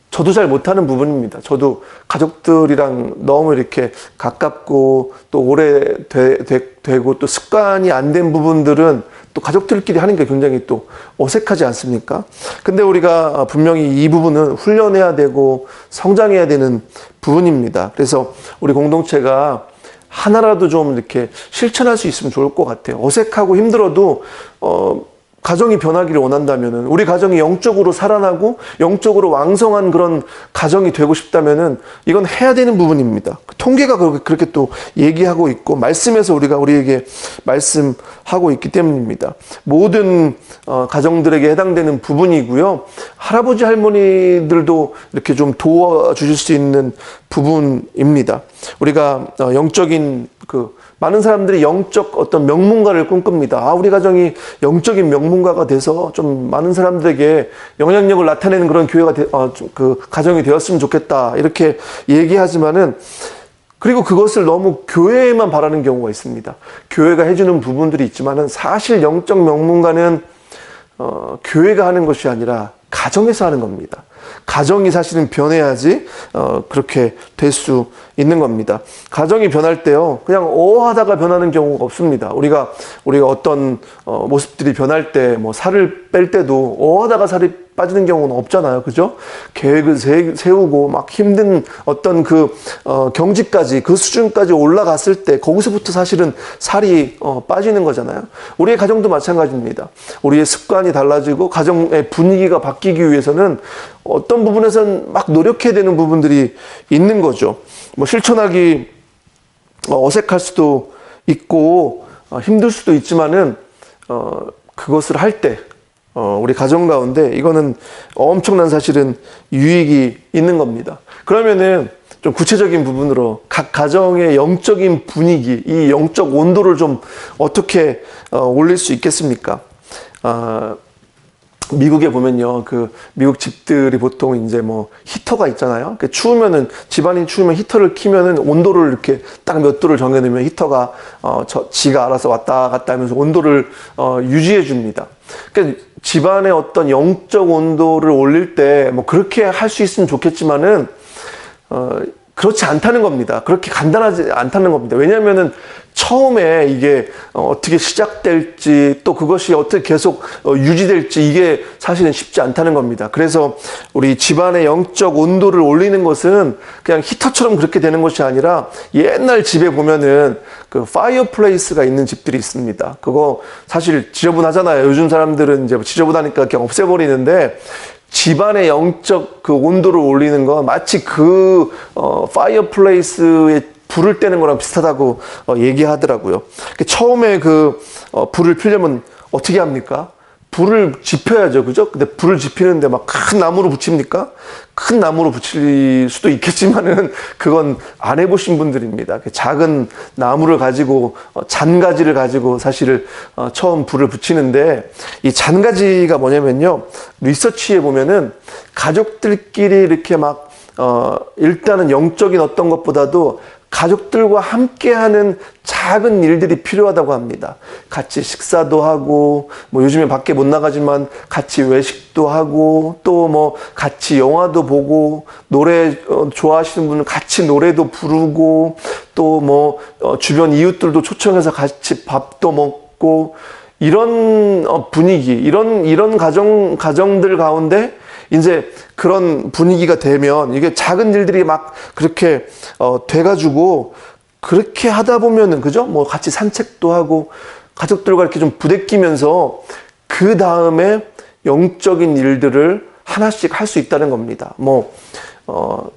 저도 잘 못하는 부분입니다. 저도 가족들이랑 너무 이렇게 가깝고 또 오래되고 또 습관이 안 된 부분들은 또 가족들끼리 하는 게 굉장히 또 어색하지 않습니까? 근데 우리가 분명히 이 부분은 훈련해야 되고 성장해야 되는 부분입니다. 그래서 우리 공동체가 하나라도 좀 이렇게 실천할 수 있으면 좋을 것 같아요. 어색하고 힘들어도 가정이 변하기를 원한다면은, 우리 가정이 영적으로 살아나고 영적으로 왕성한 그런 가정이 되고 싶다면은 이건 해야 되는 부분입니다. 통계가 그렇게 또 얘기하고 있고 말씀에서 우리에게 말씀하고 있기 때문입니다. 모든 가정들에게 해당되는 부분이고요. 할아버지 할머니들도 이렇게 좀 도와주실 수 있는 부분입니다. 우리가 영적인 많은 사람들이 영적 어떤 명문가를 꿈꿉니다. 우리 가정이 영적인 명문가가 돼서 좀 많은 사람들에게 영향력을 나타내는 그런 교회가 가정이 되었으면 좋겠다. 이렇게 얘기하지만은, 그리고 그것을 너무 교회에만 바라는 경우가 있습니다. 교회가 해주는 부분들이 있지만은 사실 영적 명문가는 교회가 하는 것이 아니라 가정에서 하는 겁니다. 가정이 사실은 변해야지 그렇게 될 수 있는 겁니다. 가정이 변할 때요, 그냥 하다가 변하는 경우가 없습니다. 우리가 어떤 모습들이 변할 때, 뭐 살을 뺄 때도 하다가 살이 빠지는 경우는 없잖아요. 그죠? 계획을 세우고 막 힘든 어떤 경지까지, 그 수준까지 올라갔을 때 거기서부터 사실은 살이 빠지는 거잖아요. 우리의 가정도 마찬가지입니다. 우리의 습관이 달라지고 가정의 분위기가 바뀌기 위해서는 어떤 부분에서는 막 노력해야 되는 부분들이 있는 거죠. 뭐 실천하기 어색할 수도 있고 힘들 수도 있지만은 그것을 할 때 우리 가정 가운데 이거는 엄청난 사실은 유익이 있는 겁니다. 그러면은 좀 구체적인 부분으로 각 가정의 영적인 분위기, 이 영적 온도를 좀 어떻게 올릴 수 있겠습니까? 미국에 보면요, 미국 집들이 보통 이제 뭐 히터가 있잖아요. 추우면은, 집안이 추우면 히터를 키면은 온도를 이렇게 딱 몇 도를 정해놓으면 히터가 지가 알아서 왔다 갔다 하면서 온도를 유지해 줍니다. 그러니까 집안의 어떤 영적 온도를 올릴 때 뭐 그렇게 할 수 있으면 좋겠지만은 그렇지 않다는 겁니다. 그렇게 간단하지 않다는 겁니다. 왜냐하면은 처음에 이게 어떻게 시작될지, 또 그것이 어떻게 계속 유지될지, 이게 사실은 쉽지 않다는 겁니다. 그래서 우리 집안의 영적 온도를 올리는 것은 그냥 히터처럼 그렇게 되는 것이 아니라, 옛날 집에 보면은 파이어플레이스가 있는 집들이 있습니다. 그거 사실 지저분하잖아요. 요즘 사람들은 이제 지저분하니까 그냥 없애버리는데, 집안의 영적 온도를 올리는 건 마치 파이어플레이스에 불을 떼는 거랑 비슷하다고 얘기하더라고요. 처음에 불을 피려면 어떻게 합니까? 불을 지펴야죠. 그죠? 근데 불을 지피는데 막 큰 나무로 붙입니까? 큰 나무로 붙일 수도 있겠지만은 그건 안 해보신 분들입니다. 작은 나무를 가지고, 잔가지를 가지고 사실 처음 불을 붙이는데, 이 잔가지가 뭐냐면요, 리서치에 보면은 가족들끼리 이렇게 막 일단은 영적인 어떤 것보다도 가족들과 함께하는 작은 일들이 필요하다고 합니다. 같이 식사도 하고, 뭐 요즘에 밖에 못 나가지만 같이 외식도 하고, 또 뭐 같이 영화도 보고, 노래 좋아하시는 분은 같이 노래도 부르고, 또 뭐 주변 이웃들도 초청해서 같이 밥도 먹고, 이런 분위기, 이런 가정들 가운데 이제 그런 분위기가 되면 이게 작은 일들이 막 그렇게 돼가지고 그렇게 하다 보면은, 그죠? 뭐 같이 산책도 하고 가족들과 이렇게 좀 부대끼면서 그 다음에 영적인 일들을 하나씩 할 수 있다는 겁니다. 뭐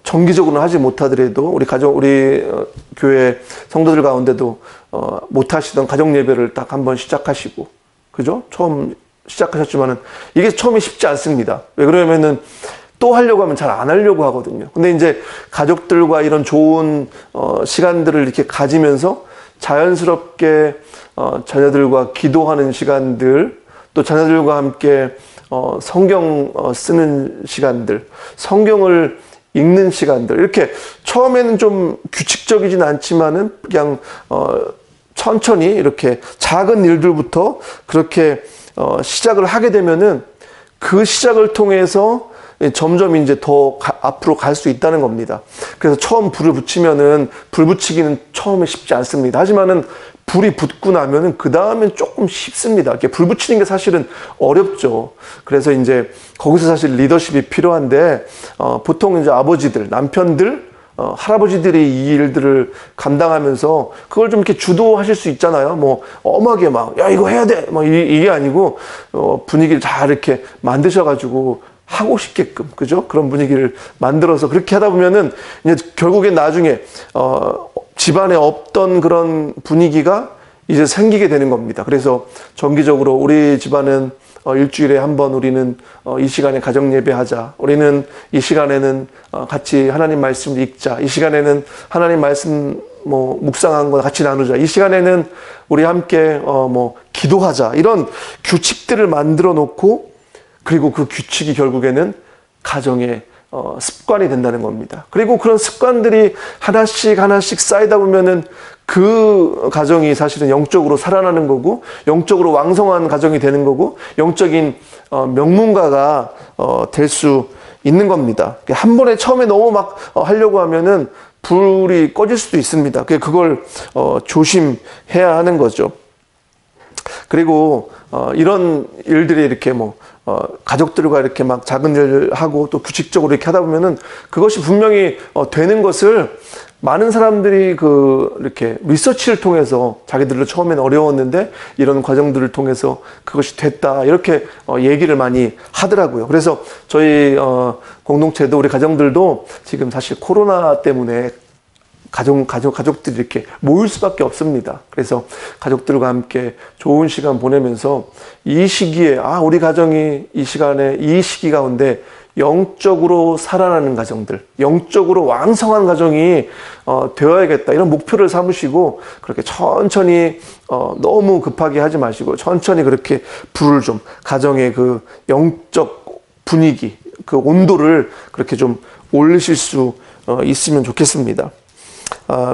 정기적으로는 하지 못하더라도 우리 교회 성도들 가운데도 못 하시던 가정 예배를 딱 한번 시작하시고, 그죠? 처음 시작하셨지만은 이게 처음에 쉽지 않습니다. 왜 그러냐면은 또 하려고 하면 잘 안 하려고 하거든요. 근데 이제 가족들과 이런 좋은 시간들을 이렇게 가지면서 자연스럽게 자녀들과 기도하는 시간들, 또 자녀들과 함께 성경 쓰는 시간들, 성경을 읽는 시간들, 이렇게 처음에는 좀 규칙적이진 않지만은 그냥 천천히 이렇게 작은 일들부터 그렇게 시작을 하게 되면은 그 시작을 통해서 점점 이제 더 앞으로 갈 수 있다는 겁니다. 그래서 처음 불을 붙이면은 불 붙이기는 처음에 쉽지 않습니다. 하지만은 불이 붙고 나면은 그 다음엔 조금 쉽습니다. 이렇게 불 붙이는 게 사실은 어렵죠. 그래서 이제 거기서 사실 리더십이 필요한데, 보통 이제 아버지들, 남편들, 할아버지들이 이 일들을 감당하면서 그걸 좀 이렇게 주도하실 수 있잖아요. 뭐 엄하게 막, 야, 이거 해야 돼, 뭐 이게 아니고 분위기를 잘 이렇게 만드셔가지고 하고 싶게끔, 그죠? 그런 분위기를 만들어서 그렇게 하다 보면은 이제 결국엔 나중에 집안에 없던 그런 분위기가 이제 생기게 되는 겁니다. 그래서 정기적으로 우리 집안은 일주일에 한 번 우리는 이 시간에 가정 예배하자. 우리는 이 시간에는 같이 하나님 말씀을 읽자. 이 시간에는 하나님 말씀 뭐 묵상한 거 같이 나누자. 이 시간에는 우리 함께 뭐 기도하자. 이런 규칙들을 만들어 놓고, 그리고 그 규칙이 결국에는 가정의 습관이 된다는 겁니다. 그리고 그런 습관들이 하나씩 쌓이다 보면은 그 가정이 사실은 영적으로 살아나는 거고, 영적으로 왕성한 가정이 되는 거고, 영적인 명문가가 될 수 있는 겁니다. 한 번에 처음에 너무 막 하려고 하면은 불이 꺼질 수도 있습니다. 그걸 조심해야 하는 거죠. 그리고 이런 일들이 이렇게 뭐 가족들과 이렇게 막 작은 일을 하고 또 규칙적으로 이렇게 하다 보면은 그것이 분명히 되는 것을 많은 사람들이 이렇게 리서치를 통해서, 자기들도 처음엔 어려웠는데 이런 과정들을 통해서 그것이 됐다, 이렇게 얘기를 많이 하더라고요. 그래서 저희 공동체도, 우리 가정들도 지금 사실 코로나 때문에 가족들이 이렇게 모일 수밖에 없습니다. 그래서 가족들과 함께 좋은 시간 보내면서 이 시기에, 우리 가정이 이 시간에, 이 시기 가운데 영적으로 살아나는 가정들, 영적으로 왕성한 가정이 되어야겠다, 이런 목표를 삼으시고, 그렇게 천천히 너무 급하게 하지 마시고 천천히 그렇게 불을 좀, 가정의 그 영적 분위기, 그 온도를 그렇게 좀 올리실 수 있으면 좋겠습니다.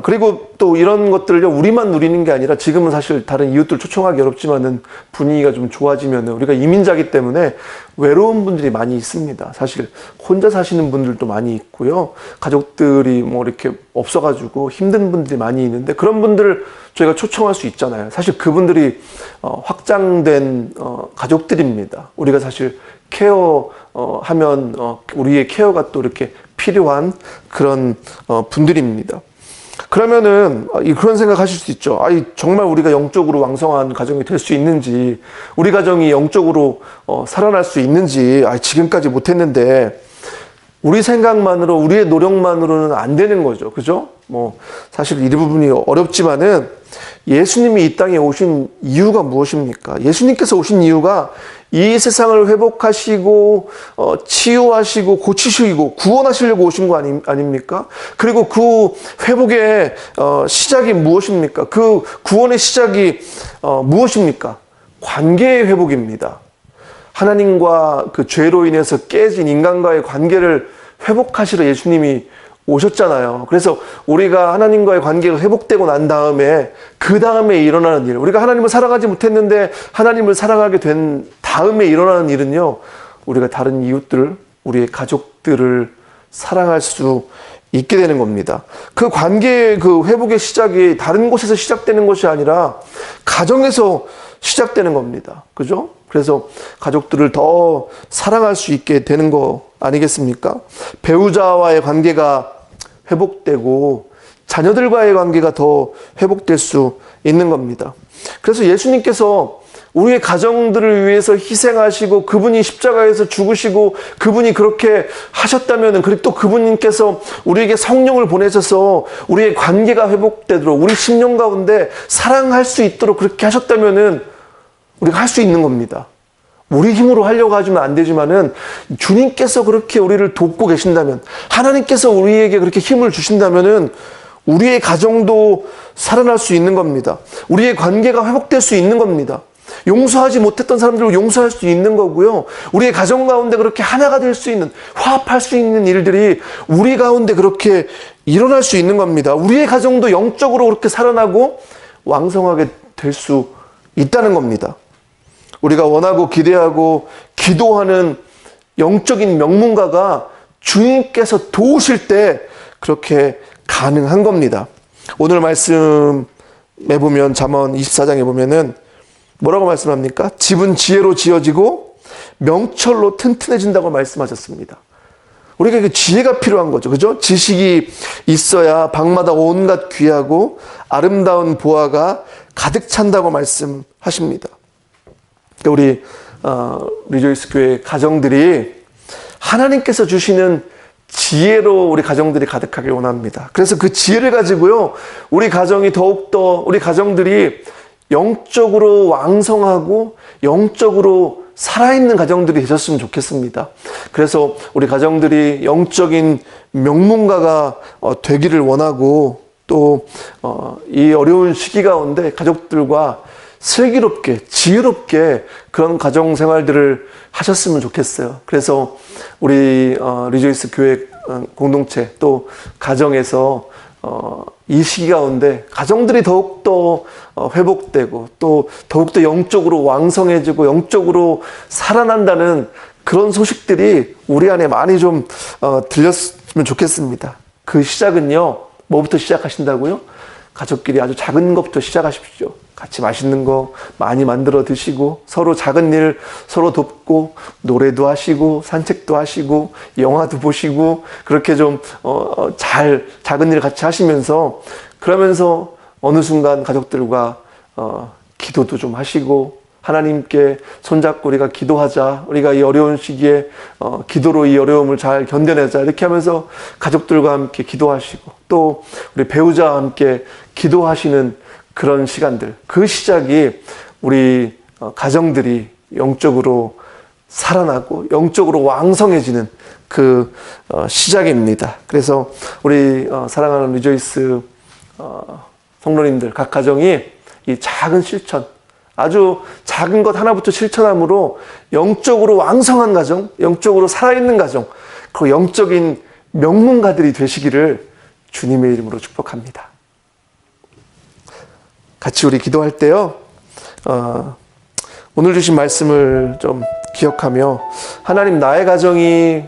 그리고 또 이런 것들을요, 우리만 누리는 게 아니라, 지금은 사실 다른 이웃들 초청하기 어렵지만은 분위기가 좀 좋아지면은, 우리가 이민자기 때문에 외로운 분들이 많이 있습니다. 사실 혼자 사시는 분들도 많이 있고요, 가족들이 뭐 이렇게 없어가지고 힘든 분들이 많이 있는데, 그런 분들을 저희가 초청할 수 있잖아요. 사실 그분들이 확장된 가족들입니다. 우리가 사실 하면 우리의 케어가 또 이렇게 필요한 그런 분들입니다. 그러면은 그런 생각하실 수 있죠. 정말 우리가 영적으로 왕성한 가정이 될 수 있는지, 우리 가정이 영적으로 살아날 수 있는지, 지금까지 못했는데, 우리 생각만으로, 우리의 노력만으로는 안 되는 거죠. 그죠? 뭐 사실 이 부분이 어렵지만은, 예수님이 이 땅에 오신 이유가 무엇입니까? 예수님께서 오신 이유가 이 세상을 회복하시고 치유하시고 고치시고 구원하시려고 오신 거 아닙니까? 그리고 그 회복의 시작이 무엇입니까? 그 구원의 시작이 무엇입니까? 관계의 회복입니다. 하나님과 그 죄로 인해서 깨진 인간과의 관계를 회복하시러 예수님이 오셨잖아요. 그래서 우리가 하나님과의 관계가 회복되고 난 다음에 그 다음에 일어나는 일, 우리가 하나님을 사랑하지 못했는데 하나님을 사랑하게 된 다음에 일어나는 일은요, 우리가 다른 이웃들, 우리의 가족들을 사랑할 수 있게 되는 겁니다. 그 관계의 그 회복의 시작이 다른 곳에서 시작되는 것이 아니라 가정에서 시작되는 겁니다. 그죠? 그래서 가족들을 더 사랑할 수 있게 되는 거 아니겠습니까? 배우자와의 관계가 회복되고 자녀들과의 관계가 더 회복될 수 있는 겁니다. 그래서 예수님께서 우리의 가정들을 위해서 희생하시고 그분이 십자가에서 죽으시고 그분이 그렇게 하셨다면, 그리고 또 그분께서 우리에게 성령을 보내셔서 우리의 관계가 회복되도록 우리 심령 가운데 사랑할 수 있도록 그렇게 하셨다면 우리가 할 수 있는 겁니다. 우리 힘으로 하려고 하지면 안 되지만은 주님께서 그렇게 우리를 돕고 계신다면, 하나님께서 우리에게 그렇게 힘을 주신다면은 우리의 가정도 살아날 수 있는 겁니다. 우리의 관계가 회복될 수 있는 겁니다. 용서하지 못했던 사람들을 용서할 수 있는 거고요. 우리의 가정 가운데 그렇게 하나가 될 수 있는, 화합할 수 있는 일들이 우리 가운데 그렇게 일어날 수 있는 겁니다. 우리의 가정도 영적으로 그렇게 살아나고 왕성하게 될 수 있다는 겁니다. 우리가 원하고 기대하고 기도하는 영적인 명문가가 주님께서 도우실 때 그렇게 가능한 겁니다. 오늘 말씀에 보면 잠언 24장에 보면은 뭐라고 말씀합니까? 집은 지혜로 지어지고 명철로 튼튼해진다고 말씀하셨습니다. 우리가 그 지혜가 필요한 거죠. 그죠? 지식이 있어야 방마다 온갖 귀하고 아름다운 보화가 가득 찬다고 말씀하십니다. 우리 리조이스 교회 가정들이 하나님께서 주시는 지혜로 우리 가정들이 가득하길 원합니다. 그래서 그 지혜를 가지고요, 우리 가정이 더욱더, 우리 가정들이 영적으로 왕성하고 영적으로 살아있는 가정들이 되셨으면 좋겠습니다. 그래서 우리 가정들이 영적인 명문가가 되기를 원하고, 또 이 어려운 시기 가운데 가족들과 슬기롭게 지혜롭게 그런 가정 생활들을 하셨으면 좋겠어요. 그래서 우리 리조이스 교회 공동체 또 가정에서 이 시기 가운데 가정들이 더욱더 회복되고 또 더욱더 영적으로 왕성해지고 영적으로 살아난다는 그런 소식들이 우리 안에 많이 좀 들렸으면 좋겠습니다. 그 시작은요, 뭐부터 시작하신다고요? 가족끼리 아주 작은 것부터 시작하십시오. 같이 맛있는 거 많이 만들어 드시고 서로 작은 일 서로 돕고 노래도 하시고 산책도 하시고 영화도 보시고 그렇게 좀 잘 작은 일 같이 하시면서, 그러면서 어느 순간 가족들과 기도도 좀 하시고 하나님께 손잡고 우리가 기도하자, 우리가 이 어려운 시기에 기도로 이 어려움을 잘 견뎌내자, 이렇게 하면서 가족들과 함께 기도하시고 또 우리 배우자와 함께 기도하시는 그런 시간들, 그 시작이 우리 가정들이 영적으로 살아나고 영적으로 왕성해지는 그 시작입니다. 그래서 우리 사랑하는 리조이스 성도님들, 각 가정이 이 작은 실천, 아주 작은 것 하나부터 실천함으로 영적으로 왕성한 가정, 영적으로 살아있는 가정, 그 영적인 명문가들이 되시기를 주님의 이름으로 축복합니다. 같이 우리 기도할 때요, 오늘 주신 말씀을 좀 기억하며 하나님, 나의 가정이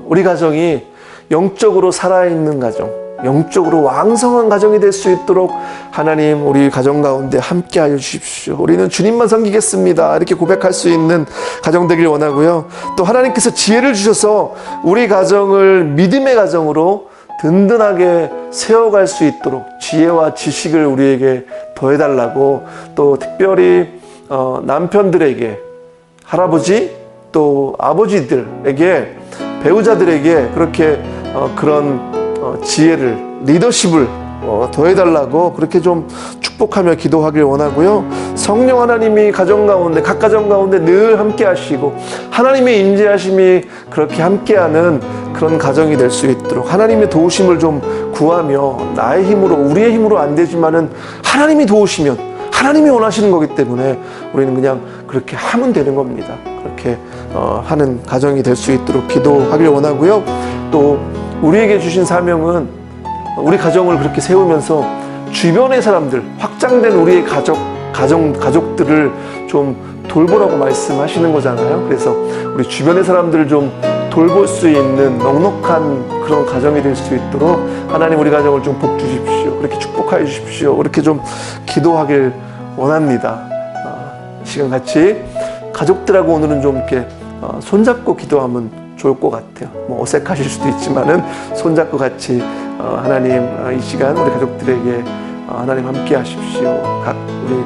우리 가정이 영적으로 살아있는 가정, 영적으로 왕성한 가정이 될 수 있도록 하나님, 우리 가정 가운데 함께 하여 주십시오. 우리는 주님만 섬기겠습니다, 이렇게 고백할 수 있는 가정 되길 원하고요. 또 하나님께서 지혜를 주셔서 우리 가정을 믿음의 가정으로 든든하게 세워갈 수 있도록 지혜와 지식을 우리에게 더해달라고, 또 특별히 남편들에게, 할아버지 또 아버지들에게, 배우자들에게 그렇게 그런 지혜를, 리더십을 더해달라고 그렇게 좀 축복하며 기도하길 원하고요. 성령 하나님이 가정 가운데, 각 가정 가운데 늘 함께 하시고 하나님의 임재하심이 그렇게 함께하는 그런 가정이 될 수 있도록 하나님의 도우심을 좀 구하며, 나의 힘으로, 우리의 힘으로 안 되지만은 하나님이 도우시면 하나님이 원하시는 거기 때문에 우리는 그냥 그렇게 하면 되는 겁니다. 그렇게 하는 가정이 될 수 있도록 기도하길 원하고요. 또 우리에게 주신 사명은 우리 가정을 그렇게 세우면서 주변의 사람들, 확장된 우리의 가족들을 좀 돌보라고 말씀하시는 거잖아요. 그래서 우리 주변의 사람들을 좀 돌볼 수 있는 넉넉한 그런 가정이 될 수 있도록 하나님 우리 가정을 좀 복 주십시오. 그렇게 축복하여 주십시오. 그렇게 좀 기도하길 원합니다. 시간 같이 가족들하고 오늘은 좀 이렇게 손잡고 기도하면 좋을 것 같아요. 뭐 어색하실 수도 있지만은 손잡고 같이 하나님 이 시간 우리 가족들에게 하나님 함께 하십시오. 각 우리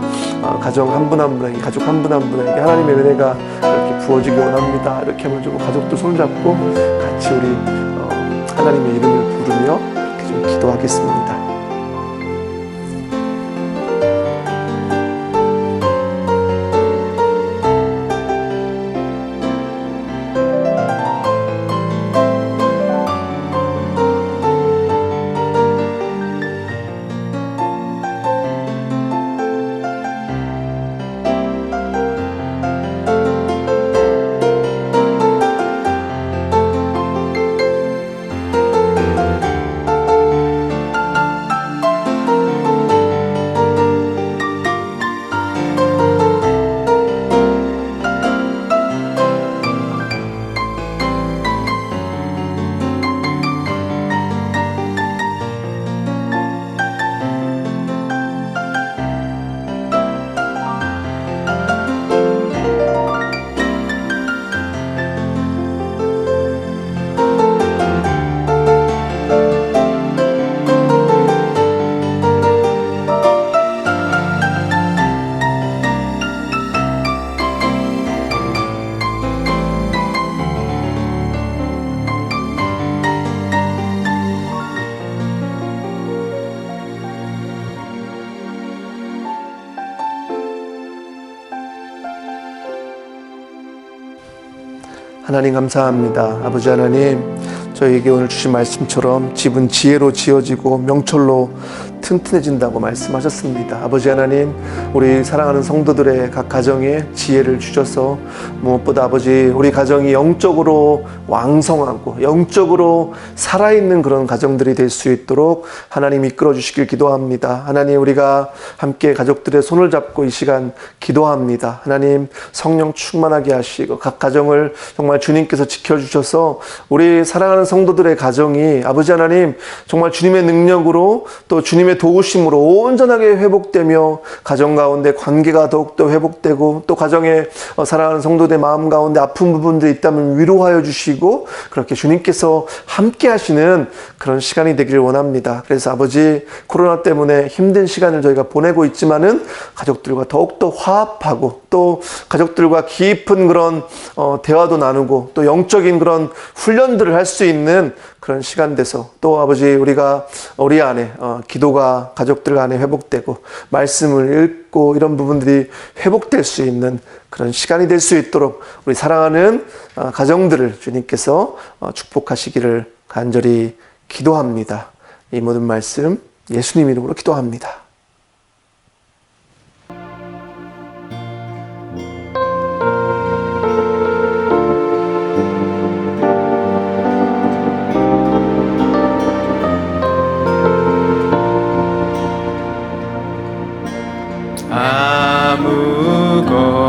가정 한 분 한 분에게, 가족 한 분 한 분에게 하나님의 은혜가 이렇게 부어지기 원합니다. 이렇게 하면 좀 가족들 손잡고 같이 우리 하나님의 이름을 부르며 이렇게 좀 기도하겠습니다. 하나님 감사합니다. 아버지 하나님, 저희에게 오늘 주신 말씀처럼 집은 지혜로 지어지고 명철로 튼튼해진다고 말씀하셨습니다. 아버지 하나님, 우리 사랑하는 성도들의 각 가정에 지혜를 주셔서 무엇보다 아버지 우리 가정이 영적으로 왕성하고 영적으로 살아있는 그런 가정들이 될 수 있도록 하나님 이끌어 주시길 기도합니다. 하나님, 우리가 함께 가족들의 손을 잡고 이 시간 기도합니다. 하나님, 성령 충만하게 하시고 각 가정을 정말 주님께서 지켜주셔서 우리 사랑하는 성도들의 가정이 아버지 하나님 정말 주님의 능력으로 또 주님의 도우심으로 온전하게 회복되며 가정 가운데 관계가 더욱더 회복되고 또 가정에 사랑하는 성도들의 마음 가운데 아픈 부분들이 있다면 위로하여 주시고 그렇게 주님께서 함께 하시는 그런 시간이 되기를 원합니다. 그래서 아버지, 코로나 때문에 힘든 시간을 저희가 보내고 있지만은 가족들과 더욱더 화합하고 또 가족들과 깊은 그런 대화도 나누고 또 영적인 그런 훈련들을 할 수 있는 그런 시간 돼서 또 아버지 우리 안에 기도가 가족들 안에 회복되고 말씀을 읽고 이런 부분들이 회복될 수 있는 그런 시간이 될 수 있도록 우리 사랑하는 가정들을 주님께서 축복하시기를 간절히 기도합니다. 이 모든 말씀 예수님 이름으로 기도합니다.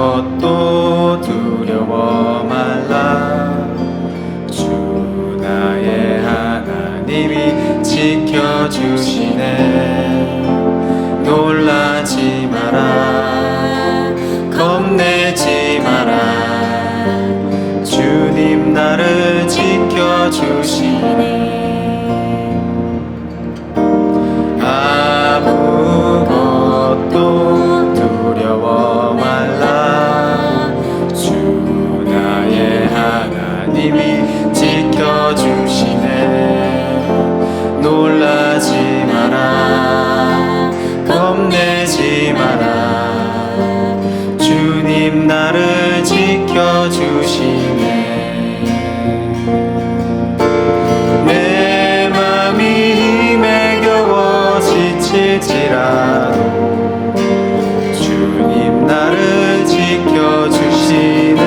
아무것도 두려워 말라. 주 나의 하나님이 지켜주시네. 놀라지 마라, 겁내지 마라. 주님 나를 지켜주시네. 아무것도 두려워 말라. 주 나의 하나님이 지켜주시네. 놀라지 마라, 겁내지 마라. 주님 나를 지켜주시네. 내 맘이 힘에 겨워 지칠지라도 주님 나를 지켜주시네.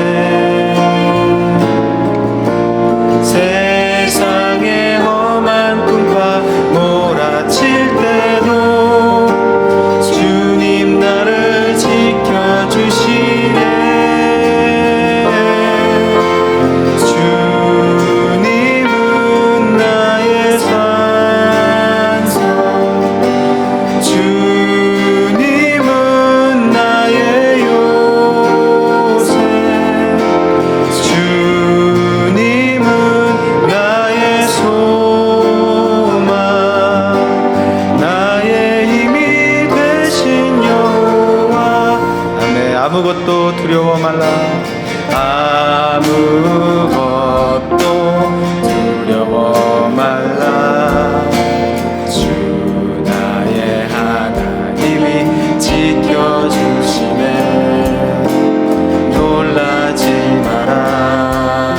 아무것도 두려워 말라. 주 나의 하나님이 지켜주시네. 놀라지 마라.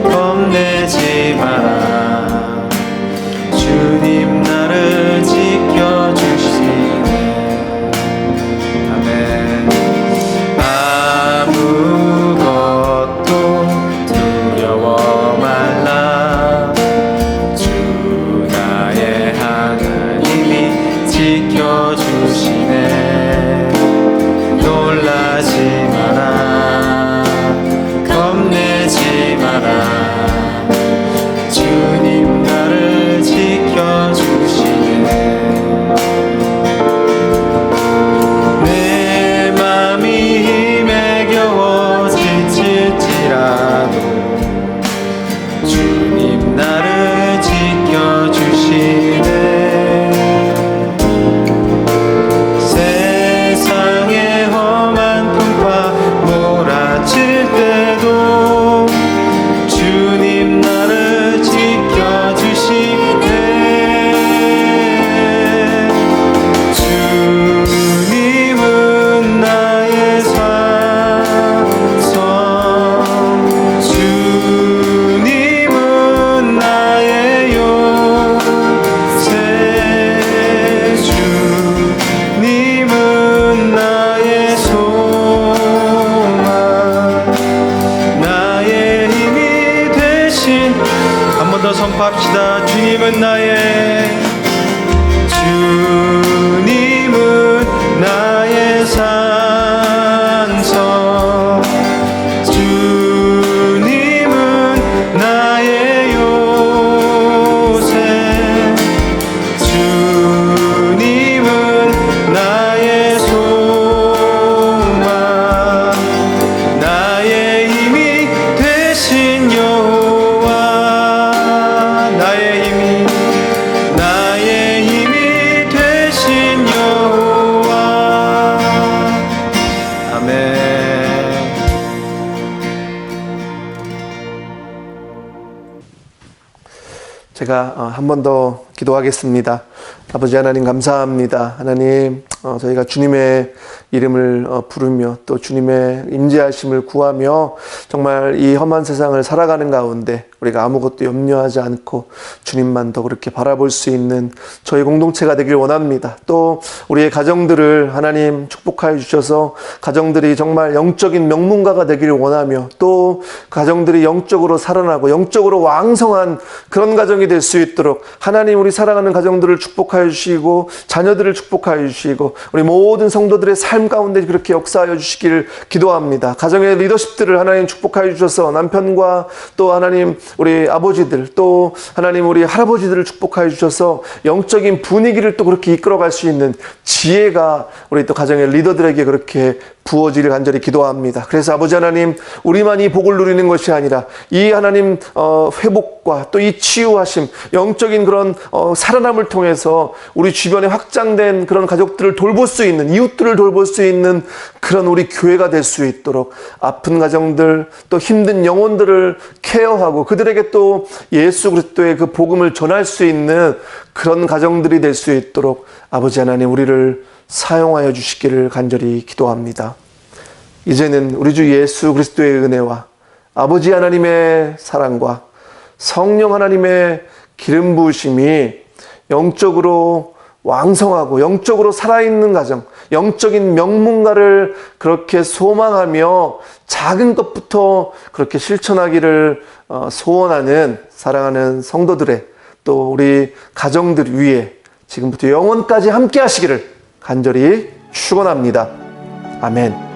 겁내지 마라. 주님 나를 지켜주시네. 아멘. 아무것도 두려워 말라. 주 나의 하나님이 지켜주시네. 놀라지 마라. 겁내지 마라. 주님 나를 지켜주시네. 내 맘이 힘에 겨워 지칠지라도 주님 나를 지켜주시네. 세상의 험한 풍파 몰아칠 때도 주님 나를 지켜주시네. 주님은 나의 산성, 주님은 나의 요새, 주님은 나의 소망, 나의 힘이 되신. 한 번 더 선포합시다. 주님은 나의 산성, 주님은 나의 요새, 주님은 나의 소망, 나의 힘이 되신 여호와, 나의 힘이 되신 여호와. 아멘. 제가 한 번 더 기도하겠습니다. 아버지 하나님 감사합니다. 하나님 저희가 주님의 이름을 부르며 또 주님의 임재하심을 구하며 정말 이 험한 세상을 살아가는 가운데 우리가 아무것도 염려하지 않고 주님만 더 그렇게 바라볼 수 있는 저희 공동체가 되길 원합니다. 또 우리의 가정들을 하나님 축복하여 주셔서 가정들이 정말 영적인 명문가가 되기를 원하며 또 가정들이 영적으로 살아나고 영적으로 왕성한 그런 가정이 될 수 있도록 하나님 우리 사랑하는 가정들을 축복하여 주시고 자녀들을 축복하여 주시고 우리 모든 성도들의 삶 가운데 그렇게 역사하여 주시기를 기도합니다. 가정의 리더십들을 하나님 축복하여 주셔서 남편과 또 하나님 우리 아버지들 또 하나님 우리 할아버지들을 축복하여 주셔서 영적인 분위기를 또 그렇게 이끌어갈 수 있는 지혜가 우리 또 가정의 리더들에게 그렇게 부어지를 간절히 기도합니다. 그래서 아버지 하나님 우리만이 복을 누리는 것이 아니라 이 하나님 회복과 또 이 치유하심 영적인 그런 살아남을 통해서 우리 주변에 확장된 그런 가족들을 돌볼 수 있는 이웃들을 돌볼 수 있는 그런 우리 교회가 될 수 있도록 아픈 가정들 또 힘든 영혼들을 케어하고 그들에게 또 예수 그리스도의 그 복음을 전할 수 있는 그런 가정들이 될 수 있도록 아버지 하나님 우리를 사용하여 주시기를 간절히 기도합니다. 이제는 우리 주 예수 그리스도의 은혜와 아버지 하나님의 사랑과 성령 하나님의 기름 부으심이 영적으로 왕성하고 영적으로 살아있는 가정, 영적인 명문가를 그렇게 소망하며 작은 것부터 그렇게 실천하기를 소원하는 사랑하는 성도들의 또 우리 가정들 위에 지금부터 영원까지 함께 하시기를 간절히 축원합니다. 아멘.